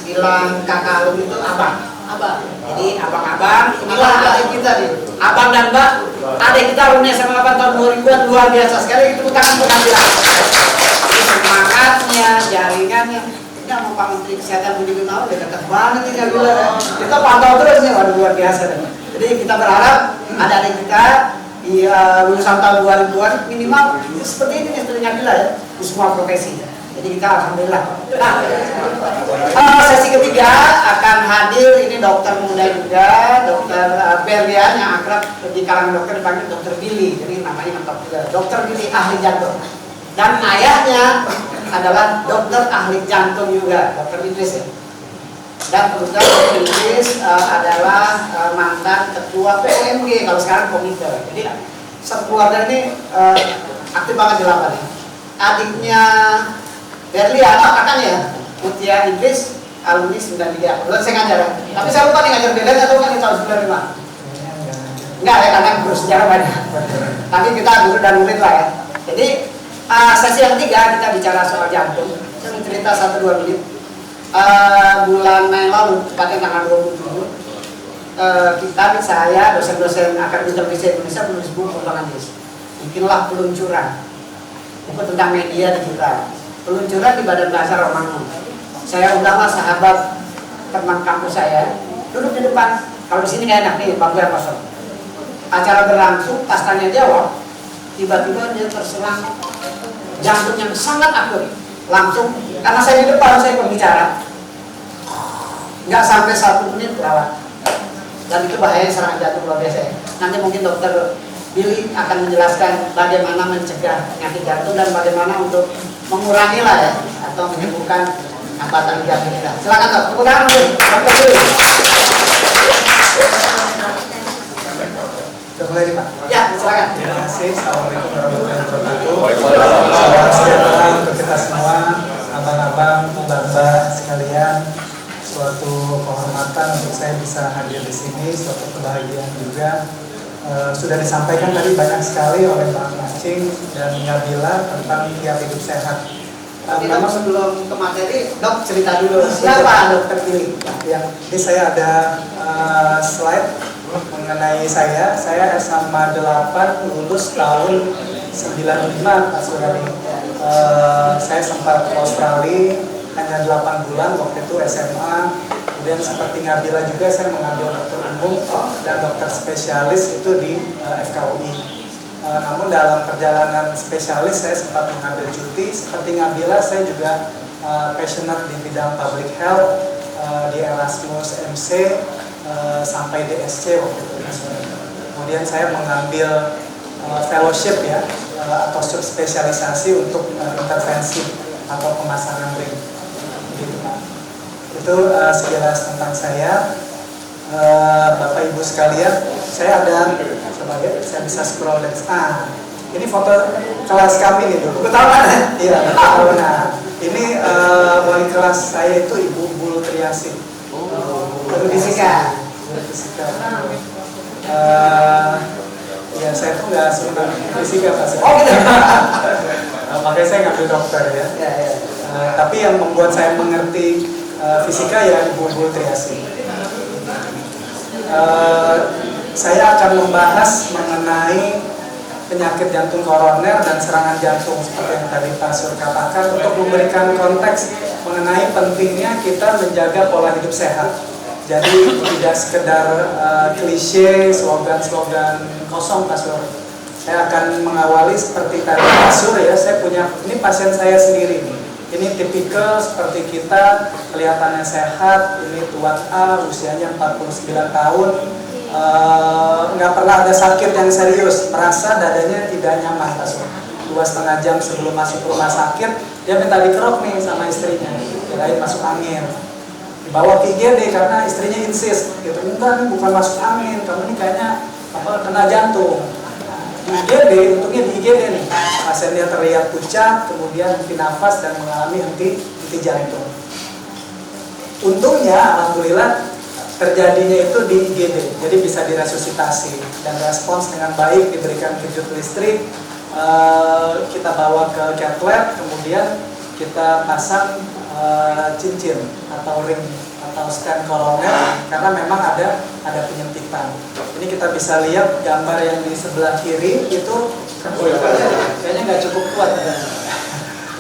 bilang kakak lu itu abang. Abang. Jadi abang-abang, inilah adik kita nih. Abang dan mbak, adik kita alumni SMA 8 tahun 2000-an luar biasa sekali. Itu tangan pengambilan. Semangatnya, jaringannya. Kita mau Pak Menteri Kesehatan Budi Gunawan, dia dekat banget nih Nabila. Kita pantau terus nih, waduh luar biasa. Jadi kita berharap ada adik kita di lulusan tahun 2000-an minimal seperti ini nih, seperti Nabila ya, di semua profesi. Jadi kita alhamdulillah. Nah, sesi ketiga akan hadir ini dokter muda juga, dokter Berlian yang akrab di kalangan dokter dipanggil dokter Billy. Jadi namanya mentok juga, dokter Billy ahli jantung. Dan ayahnya adalah dokter ahli jantung juga, dokter Idris ya. Dan kebetulan dokter Idris adalah mantan ketua POMG, kalau sekarang komite. Jadi sekeluarga ini aktif banget di lapangan. Adiknya Berlian, kakaknya Mutia Idris, alumni 93. Kebetulan saya ngajar, tapi saya lupa nih ngajar Berlian atau kan di tahun 95. Enggak ya, karena guru sejarah banyak. Tapi kita guru dan murid lah ya. Jadi sesi yang ketiga kita bicara soal jantung. Saya mau cerita 1-2 menit. Bulan Mei lalu, tepatnya tanggal 27, kita, saya, dosen-dosen Akademi Televisi Indonesia menulis buku tentang medis. Bikinlah peluncuran buku tentang media digital. Peluncuran di Badan Bahasa Romangun. Saya undanglah sahabat teman kampus saya duduk di depan. Kalau di sini nggak enak nih, bangku yang kosong. Acara berlangsung, pas tanya jawab, tiba-tiba dia terserang jantung yang sangat akut. Langsung, karena saya di depan, saya pembicara, nggak sampai 1 menit lewat. Dan itu bahaya serangan jantung luar biasa. Nanti mungkin dokter Billy akan menjelaskan bagaimana mencegah penyakit jantung dan bagaimana untuk mengurangi lah ya, atau menyembuhkan hambatan jantung kita. Silakan dok, tepuk tangan dulu, dokter Billy. Sudah mulai nih Pak? Ya, silakan. Terima kasih. Assalamualaikum warahmatullahi wabarakatuh. Salam sejahtera untuk kita semua, abang-abang, mbak-mbak sekalian. Suatu kehormatan untuk saya bisa hadir di sini, suatu kebahagiaan juga. Sudah disampaikan tadi banyak sekali oleh Pak Macing dan Nabila tentang tiap hidup sehat. Tapi dok, sebelum ke materi, dok cerita dulu siapa dokter Billy? Ya, ini saya ada slide mengenai saya SMA 8 lulus tahun 95 Pak Surani. Saya sempat ke Australia hanya 8 bulan waktu itu SMA. Kemudian seperti Nabila juga saya mengambil dokter umum dan dokter spesialis itu di FKUI. Namun dalam perjalanan spesialis saya sempat mengambil cuti. Seperti Nabila saya juga passionate di bidang public health di Erasmus MC sampai DSC waktu itu. Kemudian saya mengambil fellowship ya atau subspesialisasi untuk intervensi atau pemasangan ring. Gitu, Pak. Itu sekilas tentang saya. Bapak Ibu sekalian, saya ada sebagai saya bisa scroll dan ini foto kelas kami nih dulu. Ketahuan? Iya, ketahuan. Nah, ini wali kelas saya itu Ibu Bul Triasi. Guru fisika. Guru fisika. Ya saya tuh nggak suka fisika Pak. Oh gitu. Makanya saya ngambil dokter ya. Tapi yang membuat saya mengerti fisika ya Ibu Bul Triasi. Saya akan membahas mengenai penyakit jantung koroner dan serangan jantung seperti yang tadi Pak Sur katakan untuk memberikan konteks mengenai pentingnya kita menjaga pola hidup sehat. Jadi tidak sekedar klise, slogan-slogan kosong Pak Sur. Saya akan mengawali seperti tadi Pak Sur ya, saya punya, ini pasien saya sendiri nih. Ini tipikal seperti kita, kelihatannya sehat, ini tuan A, usianya 49 tahun, nggak pernah ada sakit yang serius, merasa dadanya tidak nyaman, Pak Sur. 2,5 jam sebelum masuk rumah sakit, dia minta dikerok nih sama istrinya, kirain masuk angin. Dibawa ke IGD karena istrinya insist, gitu, enggak nih bukan masuk angin, kamu ini kayaknya kena jantung. Di IGD, untungnya di IGD nih, pasiennya terlihat pucat, kemudian henti nafas dan mengalami henti jantung. Untungnya, alhamdulillah, terjadinya itu di IGD, jadi bisa diresusitasi dan respons dengan baik, diberikan kejut listrik, kita bawa ke cath lab, kemudian kita pasang cincin atau ring atau stent koroner karena memang ada penyempitan. Ini kita bisa lihat gambar yang di sebelah kiri itu kayaknya nggak cukup kuat.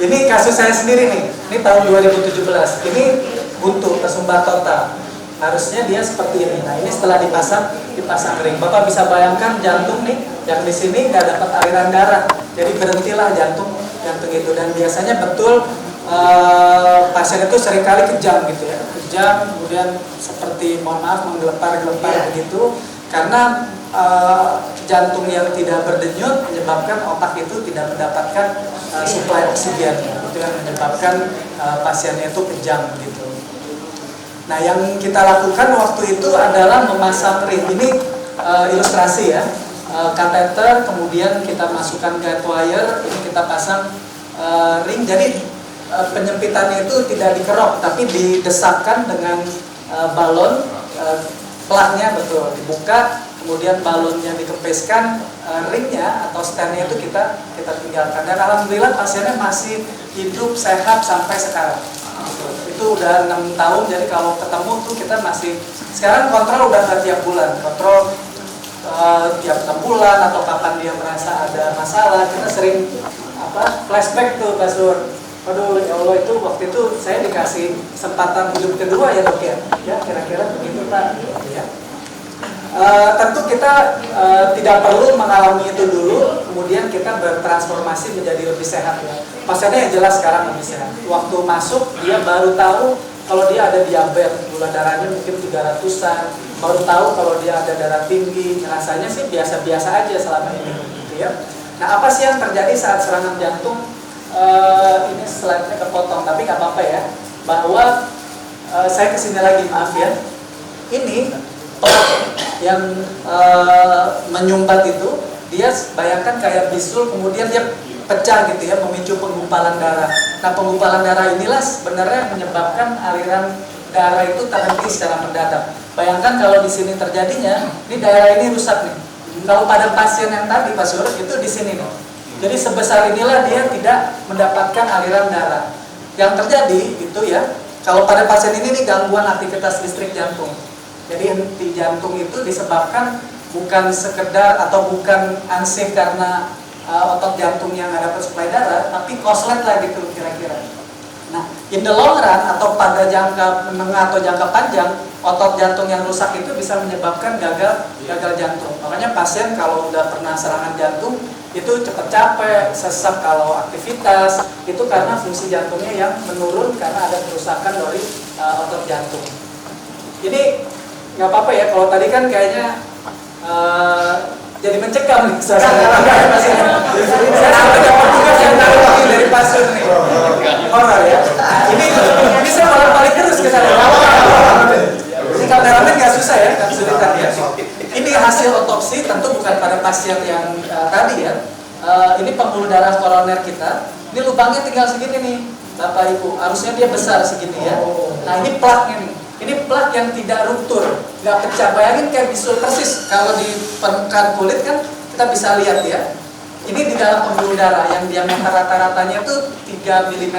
Ini kasus saya sendiri nih, ini tahun 2017. Ini buntu, tersumbat total. Harusnya dia seperti ini. Nah, ini setelah dipasang ring. Bapak bisa bayangkan jantung nih, yang di sini nggak dapat aliran darah. Jadi berhentilah jantung itu. Dan biasanya betul pasien itu seringkali kejang gitu ya. Kejang, kemudian seperti mohon maaf menggelepar-gelepar begitu. Karena jantung yang tidak berdenyut menyebabkan otak itu tidak mendapatkan suplai oksigen. Itu yang menyebabkan pasiennya itu kejang gitu. Nah, yang kita lakukan waktu itu adalah memasang ring. Ini ilustrasi ya, kateter, kemudian kita masukkan guide wire, ini kita pasang ring. Jadi penyempitannya itu tidak dikerok, tapi didesakkan dengan balon, plaknya betul dibuka, kemudian balonnya dikempiskan, ringnya atau standnya itu kita tinggalkan. Dan alhamdulillah pasiennya masih hidup sehat sampai sekarang. Itu udah 6 tahun, jadi kalau ketemu tuh kita masih, sekarang kontrol udah nggak tiap bulan, kontrol tiap 6 bulan atau kapan dia merasa ada masalah. Kita sering flashback tuh kasur, aduh ya Allah, itu waktu itu saya dikasih kesempatan hidup kedua ya dok ya, kira-kira begitu Pak ya. Tentu kita tidak perlu mengalami itu dulu, kemudian kita bertransformasi menjadi lebih sehat ya. Pasiennya yang jelas sekarang lebih sehat. Waktu masuk dia baru tahu kalau dia ada diabetes, gula darahnya mungkin 300-an, baru tahu kalau dia ada darah tinggi. Rasanya sih biasa-biasa aja selama ini gitu ya. Nah, apa sih yang terjadi saat serangan jantung? Ini slide-nya kepotong, tapi nggak apa-apa ya. Bahwa saya kesini lagi, maaf ya. Ini yang menyumbat itu, dia bayangkan kayak bisul, kemudian dia pecah gitu ya, memicu penggumpalan darah. Nah, penggumpalan darah inilah sebenarnya menyebabkan aliran darah itu terhenti secara mendadak. Bayangkan kalau di sini terjadinya, ini daerah ini rusak nih. Kalau pada pasien yang tadi Pak Sur, itu di sini nih. Jadi sebesar inilah dia tidak mendapatkan aliran darah. Yang terjadi itu ya, kalau pada pasien ini nih gangguan aktivitas listrik jantung. Jadi henti jantung itu disebabkan bukan sekedar atau bukan ansih karena otot jantung yang nggak dapat suplai darah, tapi koslet lah gitu kira-kira. Nah, in the long run atau pada jangka menengah atau jangka panjang, otot jantung yang rusak itu bisa menyebabkan gagal jantung. Makanya pasien kalau udah pernah serangan jantung itu cepat capek, sesak kalau aktivitas, itu karena fungsi jantungnya yang menurun karena ada kerusakan dari otot jantung. Ini nggak apa-apa ya, kalau tadi kan kayaknya jadi mencekam nih suasana. Saya sampai dapat tugas yang tahu dari pasien nih. Horor ya. Ini saya malah balik terus ke sana. Ini kameramen nggak susah ya, nggak kesulitan ya. Ini hasil otopsi, tentu bukan pada pasien yang tadi ya. Ini pembuluh darah koroner kita. Ini lubangnya tinggal segini nih, Bapak Ibu. Harusnya dia besar segini ya. Nah, ini plaknya nih. Ini plak yang tidak ruptur, nggak pecah. Bayangin kayak bisul persis. Kalau di permukaan kulit kan kita bisa lihat ya. Ini di dalam pembuluh darah yang diameter rata-ratanya itu 3 mm.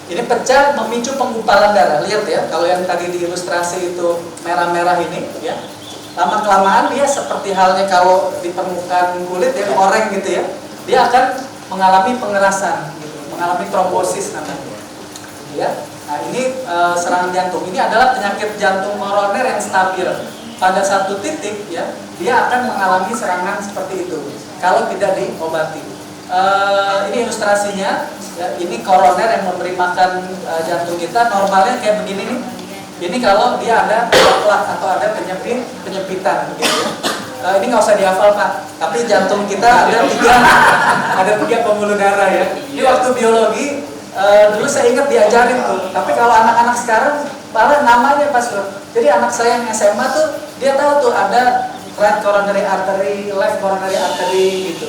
Ini pecah memicu penggumpalan darah. Lihat ya, kalau yang tadi di ilustrasi itu merah-merah ini ya. Lama-kelamaan dia seperti halnya kalau di permukaan kulit ya, oranye gitu ya. Dia akan mengalami pengerasan gitu, mengalami trombosis namanya. Ya. Nah, ini serangan jantung. Ini adalah penyakit jantung koroner yang stabil. Pada satu titik ya, dia akan mengalami serangan seperti itu kalau tidak diobati. Ini ilustrasinya. Ya, ini koroner yang memberi makan jantung kita. Normalnya kayak begini nih. Ini kalau dia ada plak atau ada penyempitan gitu ya. ini nggak usah dihafal Pak, tapi jantung kita ada tiga pembuluh darah ya. Ini waktu biologi dulu saya ingat diajarin tuh, tapi kalau anak-anak sekarang malah namanya Pak Sur. Jadi anak saya yang SMA tuh dia tahu tuh ada right coronary artery, left coronary artery gitu.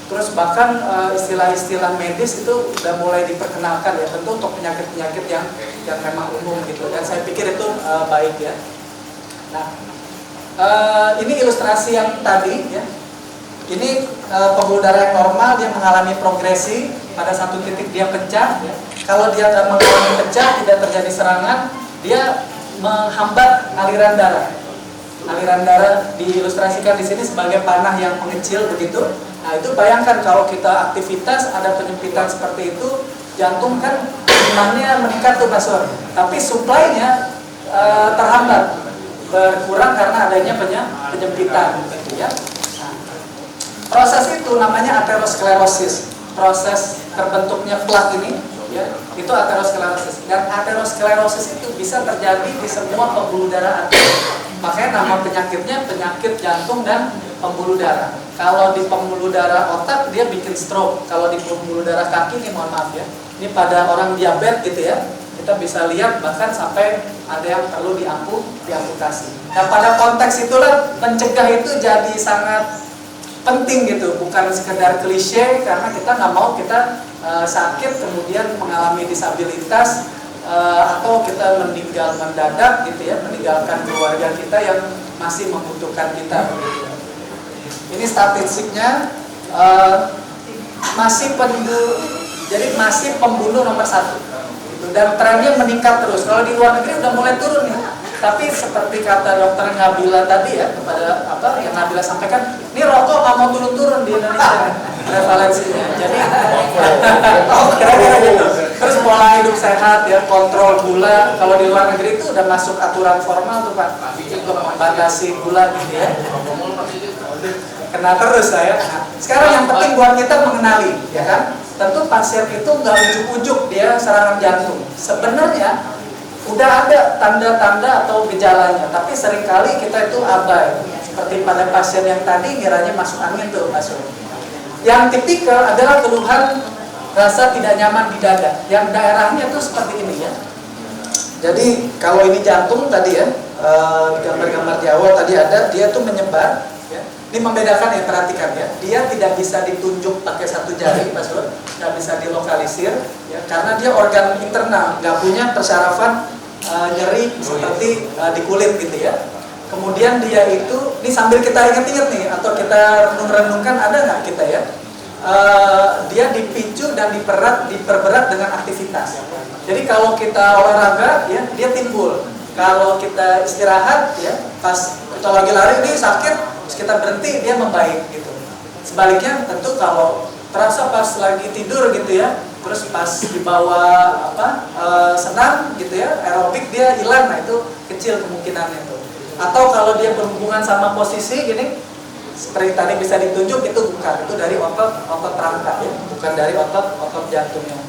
Terus bahkan istilah-istilah medis itu udah mulai diperkenalkan ya, tentu untuk penyakit-penyakit yang memang umum gitu. Dan saya pikir itu baik ya. Nah, ini ilustrasi yang tadi ya. Ini pembuluh darah yang normal, dia mengalami progresi, pada satu titik dia pecah ya. Kalau dia nggak mengalami pecah, tidak terjadi serangan, dia menghambat aliran darah. Aliran darah diilustrasikan di sini sebagai panah yang mengecil begitu. Nah, itu bayangkan kalau kita aktivitas ada penyempitan seperti itu, jantung kan demandnya meningkat tuh Pak Sur. Tapi supply-nya terhambat, berkurang karena adanya penyempitan gitu ya. Nah, proses itu namanya aterosklerosis. Proses terbentuknya plak ini ya, itu aterosklerosis. Dan aterosklerosis itu bisa terjadi di semua pembuluh darah arteri. Makanya nama penyakitnya penyakit jantung dan pembuluh darah. Kalau di pembuluh darah otak dia bikin stroke. Kalau di pembuluh darah kaki ini mohon maaf ya. Ini pada orang diabetes gitu ya. Kita bisa lihat bahkan sampai ada yang perlu diamputasi. Nah, pada konteks itulah mencegah itu jadi sangat penting gitu, bukan sekedar klise karena kita nggak mau kita sakit kemudian mengalami disabilitas atau kita meninggal mendadak gitu ya, meninggalkan keluarga kita yang masih membutuhkan kita. Ini statistiknya masih pembunuh nomor 1 gitu, dan trennya meningkat terus. Kalau di luar negeri udah mulai turun ya. Tapi seperti kata dokter Nabila tadi ya, kepada yang Nabila sampaikan, ini rokok nggak mau turun-turun di Indonesia prevalensinya. Jadi kira-kira gitu. Terus pola hidup sehat ya, kontrol gula. Kalau di luar negeri itu udah masuk aturan formal tuh Pak, untuk membatasi gula gitu ya. Kena terus saya. Nah, sekarang yang penting buat kita mengenali, ya kan? Tentu pasien itu nggak ujuk-ujuk dia serangan jantung. Sebenarnya udah ada tanda-tanda atau gejalanya, tapi seringkali kita itu abai. Seperti pada pasien yang tadi ngiranya masuk angin tuh masuk. Yang tipikal adalah keluhan rasa tidak nyaman di dada. Yang daerahnya tuh seperti ini ya. Jadi kalau ini jantung tadi ya, gambar-gambar di awal tadi ada, dia tuh menyebar. Ya. Ini membedakan ya, perhatikan ya. Dia tidak bisa ditunjuk pakai satu jari, Pak Sur, nggak bisa dilokalisir, ya, karena dia organ internal, nggak punya persarafan nyeri seperti di kulit gitu ya. Kemudian dia itu, ini sambil kita ingat-ingat nih, atau kita renung-renungkan, ada nggak kita ya? Dia dipicu dan diperberat dengan aktivitas. Jadi kalau kita olahraga, ya, dia timbul. Kalau kita istirahat, ya, pas kita lagi lari ini sakit, terus kita berhenti, dia membaik gitu. Sebaliknya tentu kalau terasa pas lagi tidur gitu ya, terus pas dibawa senam gitu ya, aerobik dia hilang, nah itu kecil kemungkinannya tuh. Atau kalau dia berhubungan sama posisi gini, seperti tadi bisa ditunjuk, itu bukan, itu dari otot rangka ya, bukan dari otot jantungnya.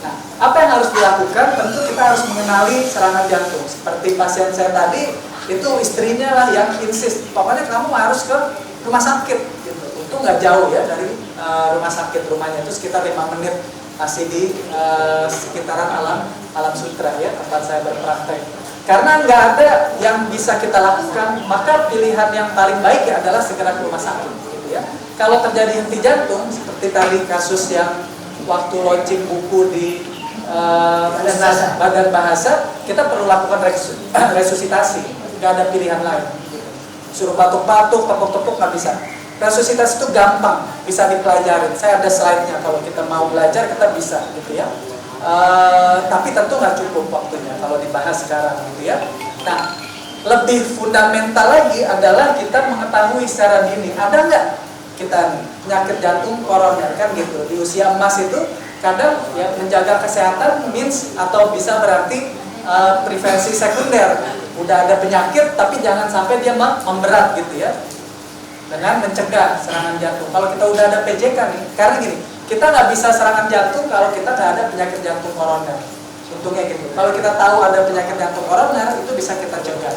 Nah, apa yang harus dilakukan? Tentu kita harus mengenali serangan jantung. Seperti pasien saya tadi, itu istrinya lah yang insist, pokoknya kamu harus ke rumah sakit gitu. Itu nggak jauh ya dari rumah sakit, rumahnya itu sekitar 5 menit, masih di sekitaran Alam Sutra ya, tempat saya berpraktek. Karena nggak ada yang bisa kita lakukan, maka pilihan yang paling baik ya adalah segera ke rumah sakit gitu ya. Kalau terjadi henti jantung seperti tadi kasus yang waktu launching buku di Badan Bahasa, kita perlu lakukan resusitasi, nggak ada pilihan lain. Suruh batuk-batuk, tepuk-tepuk nggak bisa. Resusitasi itu gampang, bisa dipelajarin. Saya ada slide-nya, kalau kita mau belajar kita bisa gitu ya. Tapi tentu nggak cukup waktunya kalau dibahas sekarang gitu ya. Nah, lebih fundamental lagi adalah kita mengetahui secara dini, ada nggak kita nih penyakit jantung koroner kan gitu. Di usia emas itu kadang ya menjaga kesehatan means atau bisa berarti prevensi sekunder. Udah ada penyakit tapi jangan sampai dia memberat gitu ya, dengan mencegah serangan jantung. Kalau kita udah ada PJK nih, karena gini, kita nggak bisa serangan jantung kalau kita nggak ada penyakit jantung koroner. Untungnya gitu. Kalau kita tahu ada penyakit jantung koroner, itu bisa kita cegah.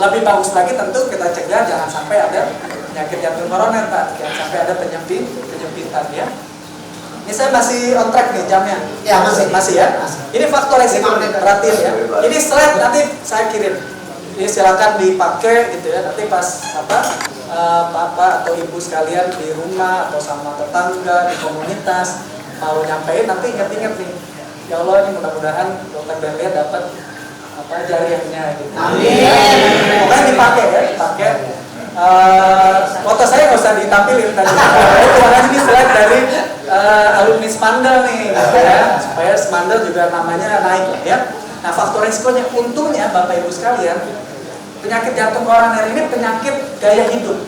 Lebih bagus lagi tentu kita cegah jangan sampai ada penyakit jantung koroner, Pak. Jangan sampai ada penyempitan ya. Ini saya masih on track nih jamnya. Ya, masih ya. Ini faktor resiko, perhatiin ya. Ini slide nanti saya kirim. Ini silakan dipakai gitu ya. Nanti pas bapak atau ibu sekalian di rumah atau sama tetangga di komunitas mau nyampein, nanti ingat-ingat nih. Ya Allah, ini mudah-mudahan Dokter Berlia dapat jariahnya gitu. Amin. Pokoknya dipakai ya, dipakai. Foto saya nggak usah ditampilin tadi. Karena ini slide dari alumni Smandel nih, ya, supaya Smandel juga namanya naik lah ya. Nah, faktor resikonya, untungnya Bapak Ibu sekalian, penyakit jantung koroner ini penyakit gaya hidup.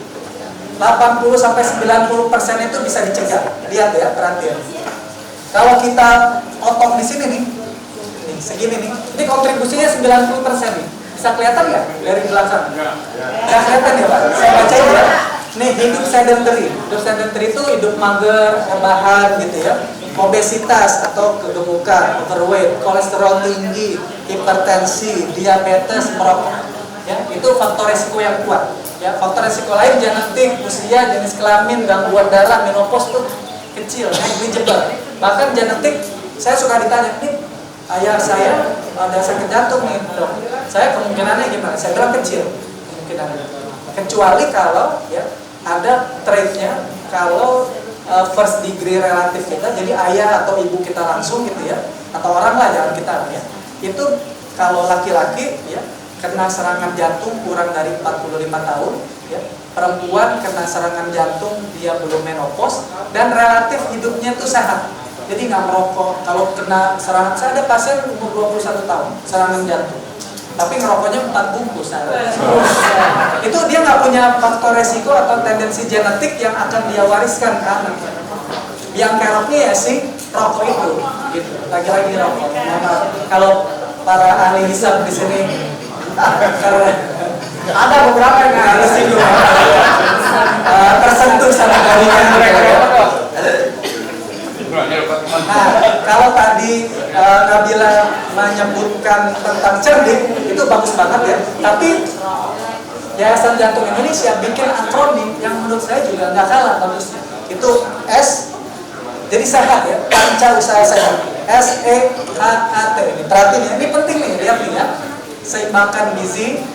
80-90% itu bisa dicegah. Lihat ya, perhatian. Kalau kita potong di sini nih, segini nih, ini kontribusinya 90% nih. Bisa kelihatan nggak dari belakang? Nggak kelihatan ya Pak? Saya bacain ya. Nih, hidup sedentary. Hidup sedentary itu hidup mager, rebahan gitu ya. Obesitas atau kegemukan, overweight, kolesterol tinggi, hipertensi, diabetes, merokok. Ya, itu faktor resiko yang kuat. Ya, faktor resiko lain genetik, usia, jenis kelamin, gangguan darah, menopause tuh kecil, negligible. Bahkan genetik, saya suka ditanya, nih ayah saya ada sakit jantung nih, dok. Saya kemungkinannya gimana? Saya bilang kecil kemungkinannya. Kecuali kalau ya ada traitnya, kalau first degree relatif kita, jadi ayah atau ibu kita langsung gitu ya, atau orang lah jangan kita ya. Itu kalau laki-laki ya kena serangan jantung kurang dari 45 tahun ya. Perempuan kena serangan jantung dia belum menopause dan relatif hidupnya tuh sehat. Jadi nggak merokok. Kalau kena serangan, saya ada pasien umur 21 tahun serangan jantung, tapi ngerokoknya 4 bungkus. Itu dia nggak punya faktor resiko atau tendensi genetik yang akan dia wariskan ke anak. Yang keroknya ya sih rokok itu, gitu. Lagi-lagi rokok. Nah, kalau para ahli hisab di sini, ada beberapa yang harus singgung, tersentuh sama kalian. Nah, kalau tadi Nabila menyebutkan tentang cerdik, itu bagus banget ya. Tapi Yayasan Jantung Indonesia bikin akronim yang menurut saya juga nggak kalah bagusnya. Itu S, jadi sehat ya, Panca Usaha Sehat. SEHAT. Ini perhatiin ya, ini penting nih, lihat nih ya. Seimbangkan gizi.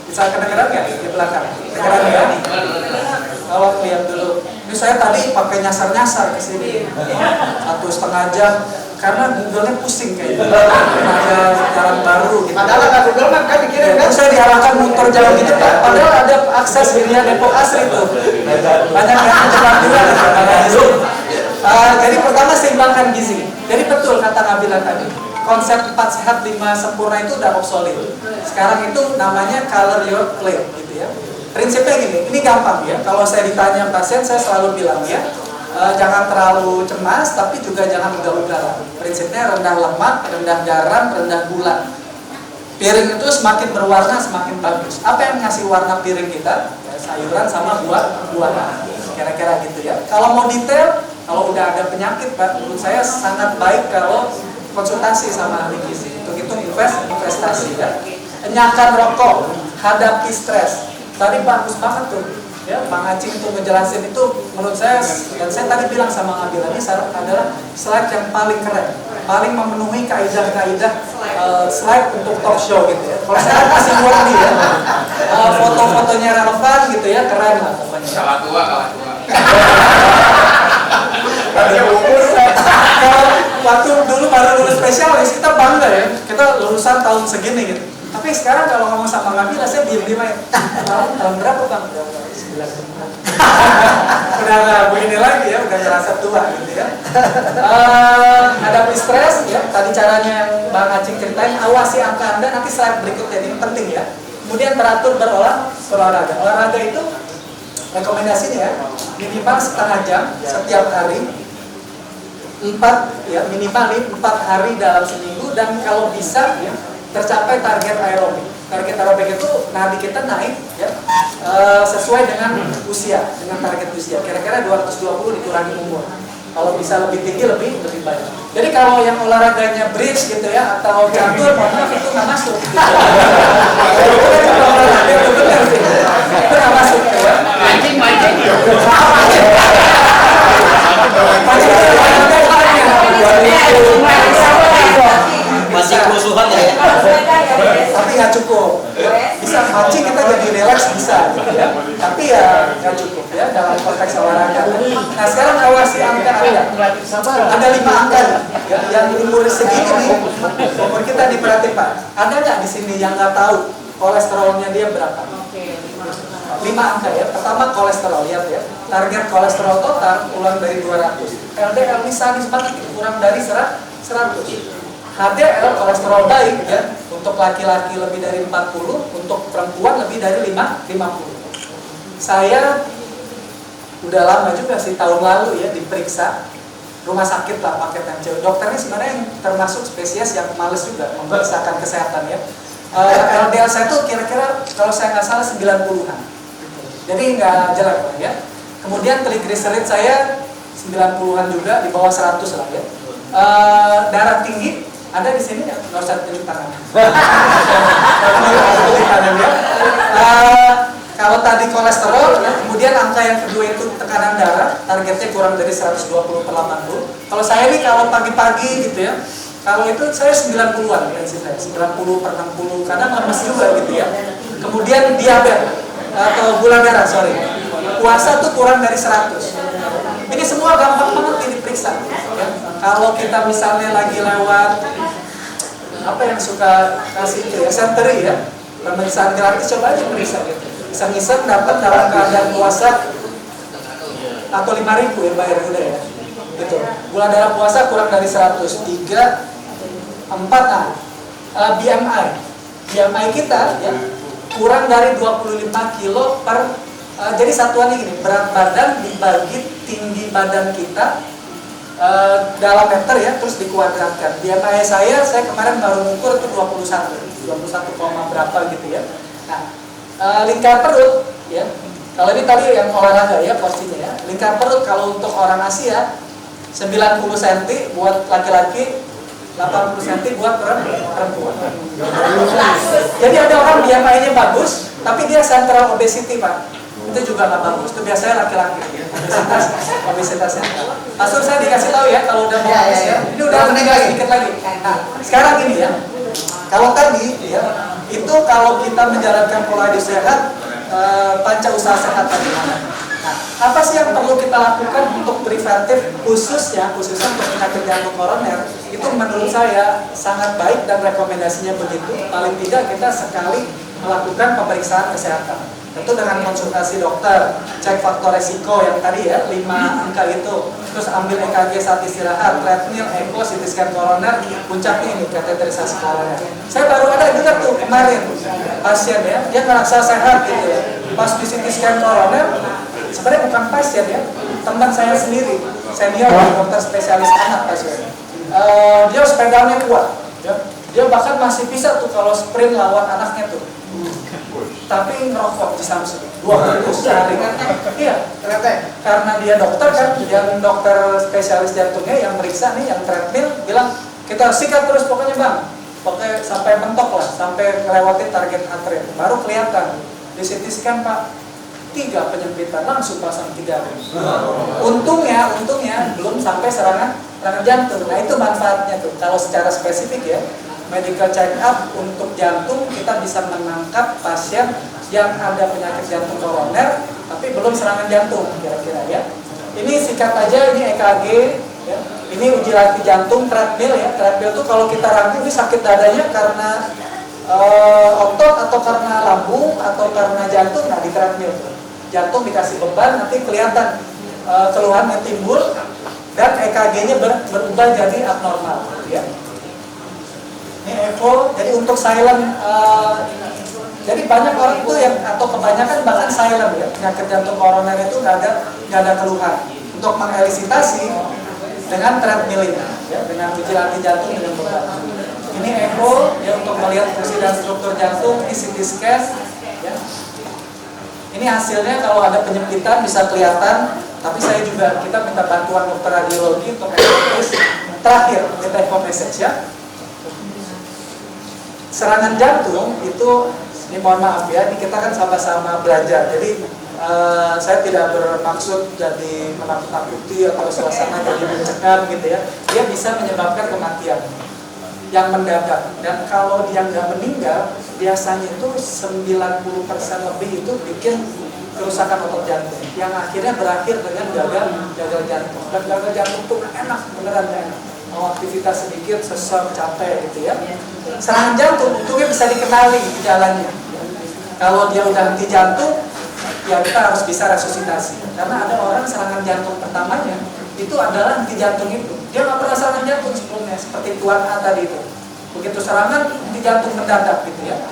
Bisa kedengeran nggak di belakang? Kedengeran ya? Kalau lihat dulu. Ini saya tadi pakai nyasar-nyasar ke sini 1,5 jam karena Google-nya pusing kayaknya. Ada jalan baru gitu. Padahal ada Google Map kan dikirim kan? Saya diarahkan muter jalan gitu Pak. Padahal ada akses Widya Depok Asri itu. Banyak yang mencoba juga gitu. Jadi pertama seimbangkan gizi. Jadi betul kata Nabila tadi. Konsep 4 sehat 5 sempurna itu udah obsolete. Sekarang itu namanya color your plate gitu ya. Prinsipnya gini, ini gampang ya. Kalau saya ditanya pasien, saya selalu bilang ya, jangan terlalu cemas, tapi juga jangan ugal-ugalan. Prinsipnya rendah lemak, rendah garam, rendah gula. Piring itu semakin berwarna semakin bagus. Apa yang ngasih warna piring kita? Ya, sayuran sama buah-buahan. Kira-kira gitu ya. Kalau mau detail, kalau udah ada penyakit, Pak, menurut saya sangat baik kalau konsultasi sama ahli gizi. Untuk itu investasi ya. Enyahkan rokok, hadapi stres. Tadi bagus banget tuh, ya Bang Acing tuh ngejelasin itu menurut saya, dan saya tadi bilang sama Nabila ini adalah slide yang paling keren, paling memenuhi kaidah-kaidah slide untuk talk show gitu ya. Kalau saya kasih buat nih ya, foto-fotonya relevan gitu ya, keren lah pokoknya. Kalah tua. Waktu dulu baru lulus spesialis kita bangga ya, kita lulusan tahun segini gitu. Tapi sekarang kalau ngomong sama Nabila, saya diem-diem aja. Tahun berapa Bang? 9. Udah nggak begini lagi ya, udah ngerasa tua gitu ya. Hadapi stres ya, tadi caranya yang Bang Acing ceritain, awasi angka Anda, nanti slide berikutnya, ini penting ya. Kemudian teratur berolahraga. Olahraga itu rekomendasinya ya, minimal setengah jam setiap hari. 4 ya, minimal 4 hari dalam seminggu, dan kalau bisa ya, tercapai target aerobik. Target aerobik itu nadi kita naik ya, sesuai dengan usia, dengan target usia. Kira-kira 220 dikurangi umur. Kalau bisa lebih tinggi lebih baik. Jadi kalau yang olahraganya bridge gitu ya atau catur, mohon maaf itu nggak masuk. Itu benar sih. Itu nggak masuk ya. Mancing. Masih kerusuhan ya. Tapi nggak cukup. Bisa mancing kita jadi relax bisa, gitu ya. Tapi ya nggak cukup ya dalam konteks olahraga. Nah sekarang awasi angka Anda. Ada 5 angka ya, yang umur segini nih. Umur kita diperhatiin Pak. Ada nggak di sini yang nggak tahu kolesterolnya dia berapa? 5 angka ya. Pertama kolesterol, lihat ya. Target kolesterol total kurang dari 200. LDL sadis banget kurang dari 100. HDL kolesterol baik ya. Untuk laki-laki lebih dari 40, untuk perempuan lebih dari 50. Saya udah lama juga sih, tahun lalu ya diperiksa rumah sakit lah pakai TMC. Dokternya sebenarnya yang termasuk spesies yang males juga memeriksakan kesehatan ya. LDL saya tuh kira-kira kalau saya nggak salah 90-an. Jadi nggak jelek lah ya. Kemudian triglycerid saya 90-an juga, di bawah 100 lah ya. Darah tinggi ada di sini ya, nggak usah tulis tangan. Kalau tadi kolesterol, kemudian angka yang kedua itu tekanan darah, targetnya kurang dari 120/80. Kalau saya nih kalau pagi-pagi gitu ya, kalau itu saya 90-an tensi saya, 90/60, kadang lemes juga gitu ya. Kemudian diabetes atau gula darah, puasa tuh kurang dari 100. Ini semua gampang banget diperiksa ya. Kalau kita misalnya lagi lewat apa yang suka kasih itu ya, senteri ya, pemeriksaan gratis, coba aja periksa gitu. Iseng-iseng dapat dalam keadaan puasa atau 5.000 ya bayar udah ya. Gitu. Gula darah puasa kurang dari 100, 3, 4 BMI kita ya kurang dari 25 kilo per jadi satuannya gini, berat badan dibagi tinggi badan kita dalam meter ya, terus dikuadratkan. BMI saya kemarin baru mengukur itu 21 berapa gitu ya. Nah, lingkar perut ya. Kalau ini tadi yang olahraga ya porsinya ya. Lingkar perut kalau untuk orang Asia 90 cm buat laki-laki, 80 cm buat perempuan. Jadi ada orang BMI-nya bagus, tapi dia central obesity Pak. Itu juga nggak bagus, itu biasanya laki-laki obesitasnya. Pastor saya dikasih tahu ya kalau udah mau habis ya. Ini udah meninggal sedikit lagi. Nah, sekarang ini ya, kalau tadi ya, itu kalau kita menjalankan pola hidup sehat, panca usaha sehat tadi. Nah, apa sih yang perlu kita lakukan untuk preventif khususnya untuk penyakit jantung koroner? Itu menurut saya sangat baik dan rekomendasinya begitu. Paling tidak kita sekali melakukan pemeriksaan kesehatan. Tentu dengan konsultasi dokter, cek faktor resiko yang tadi ya, 5 angka itu, terus ambil EKG saat istirahat, treadmill, echo, CT scan koroner, puncaknya ini kateterisasi koroner. Saya baru ada juga tuh kemarin pasien ya, dia merasa sehat gitu ya, pas di CT scan koroner, sebenarnya bukan pasien ya, teman saya sendiri, senior dokter spesialis anak pasien. Dia sepedanya kuat, ya. Dia bahkan masih bisa tuh kalau sprint lawan anaknya tuh. Tapi ngerokok di Samsung 2 bungkus sehari. Iya, karena dia dokter kan, yang dokter spesialis jantungnya yang meriksa nih, yang treadmill bilang kita sikat terus pokoknya bang, pokoknya sampai mentok lah, sampai melewati target heart rate, baru kelihatan di CT scan Pak 3 penyempitan langsung pasang 3. Untungnya belum sampai serangan jantung. Nah itu manfaatnya tuh kalau secara spesifik ya. Medical check up untuk jantung, kita bisa menangkap pasien yang ada penyakit jantung koroner tapi belum serangan jantung kira-kira ya. Ini sikat aja, ini EKG ya. Ini uji latih jantung, treadmill ya. Treadmill tuh kalau kita ragu ini sakit dadanya karena otot atau karena lambung atau karena jantung, nah di treadmill tuh. Jantung dikasih beban, nanti kelihatan keluhan yang timbul dan EKG-nya berubah jadi abnormal ya. Ini echo, jadi untuk silent, jadi banyak orang itu yang atau kebanyakan bahkan silent ya, penyakit jantung koroner itu nggak ada keluhan. Untuk mengelisitasi dengan treadmill ini, ya, dengan uji latih jantung dengan beban. Ini echo ya untuk melihat fungsi dan struktur jantung, ini CT scan, ya. Ini hasilnya kalau ada penyempitan bisa kelihatan Tapi kita minta bantuan dokter radiologi untuk SOP. Terakhir, kita info message ya. Serangan jantung itu, ini mohon maaf ya, ini kita kan sama-sama belajar. Jadi saya tidak bermaksud jadi menakut-nakuti atau suasana jadi mencekam gitu ya. Dia bisa menyebabkan kematian yang mendadak. Dan kalau dia nggak meninggal, biasanya itu 90% lebih itu bikin kerusakan otot jantung yang akhirnya berakhir dengan gagal jantung. Dan gagal jantung itu enak, beneran enak. Mau aktivitas sedikit, sesek, capek gitu ya. Serangan jantung untungnya bisa dikenali gejalanya. Kalau dia udah henti jantung, ya kita harus bisa resusitasi. Karena ada orang serangan jantung pertamanya itu adalah henti jantung itu. Dia nggak pernah serangan jantung sebelumnya, seperti Tuan A tadi itu. Begitu serangan, henti jantung mendadak gitu ya.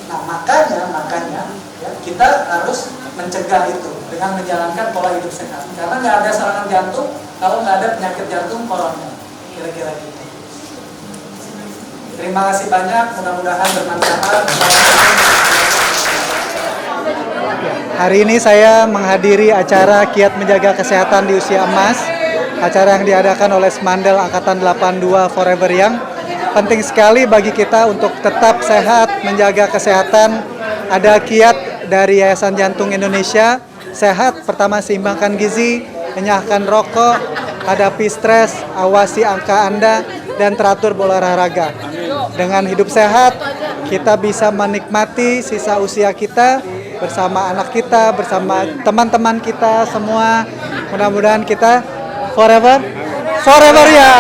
Nah makanya ya, kita harus mencegah itu dengan menjalankan pola hidup sehat. Karena nggak ada serangan jantung kalau nggak ada penyakit jantung koroner. Kira-kira gitu. Terima kasih banyak, mudah-mudahan bermanfaat. Hari ini saya menghadiri acara Kiat Menjaga Kesehatan di Usia Emas, acara yang diadakan oleh Smandel Angkatan 82 Forever Young. Penting sekali bagi kita untuk tetap sehat, menjaga kesehatan. Ada kiat dari Yayasan Jantung Indonesia, sehat, pertama seimbangkan gizi, enyahkan rokok, hadapi stres, awasi angka Anda, dan teratur berolahraga. Dengan hidup sehat, kita bisa menikmati sisa usia kita bersama anak kita, bersama teman-teman kita semua. Mudah-mudahan kita forever ya.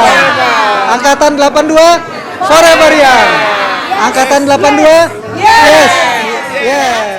Angkatan 82 forever ya. Angkatan 82 yes.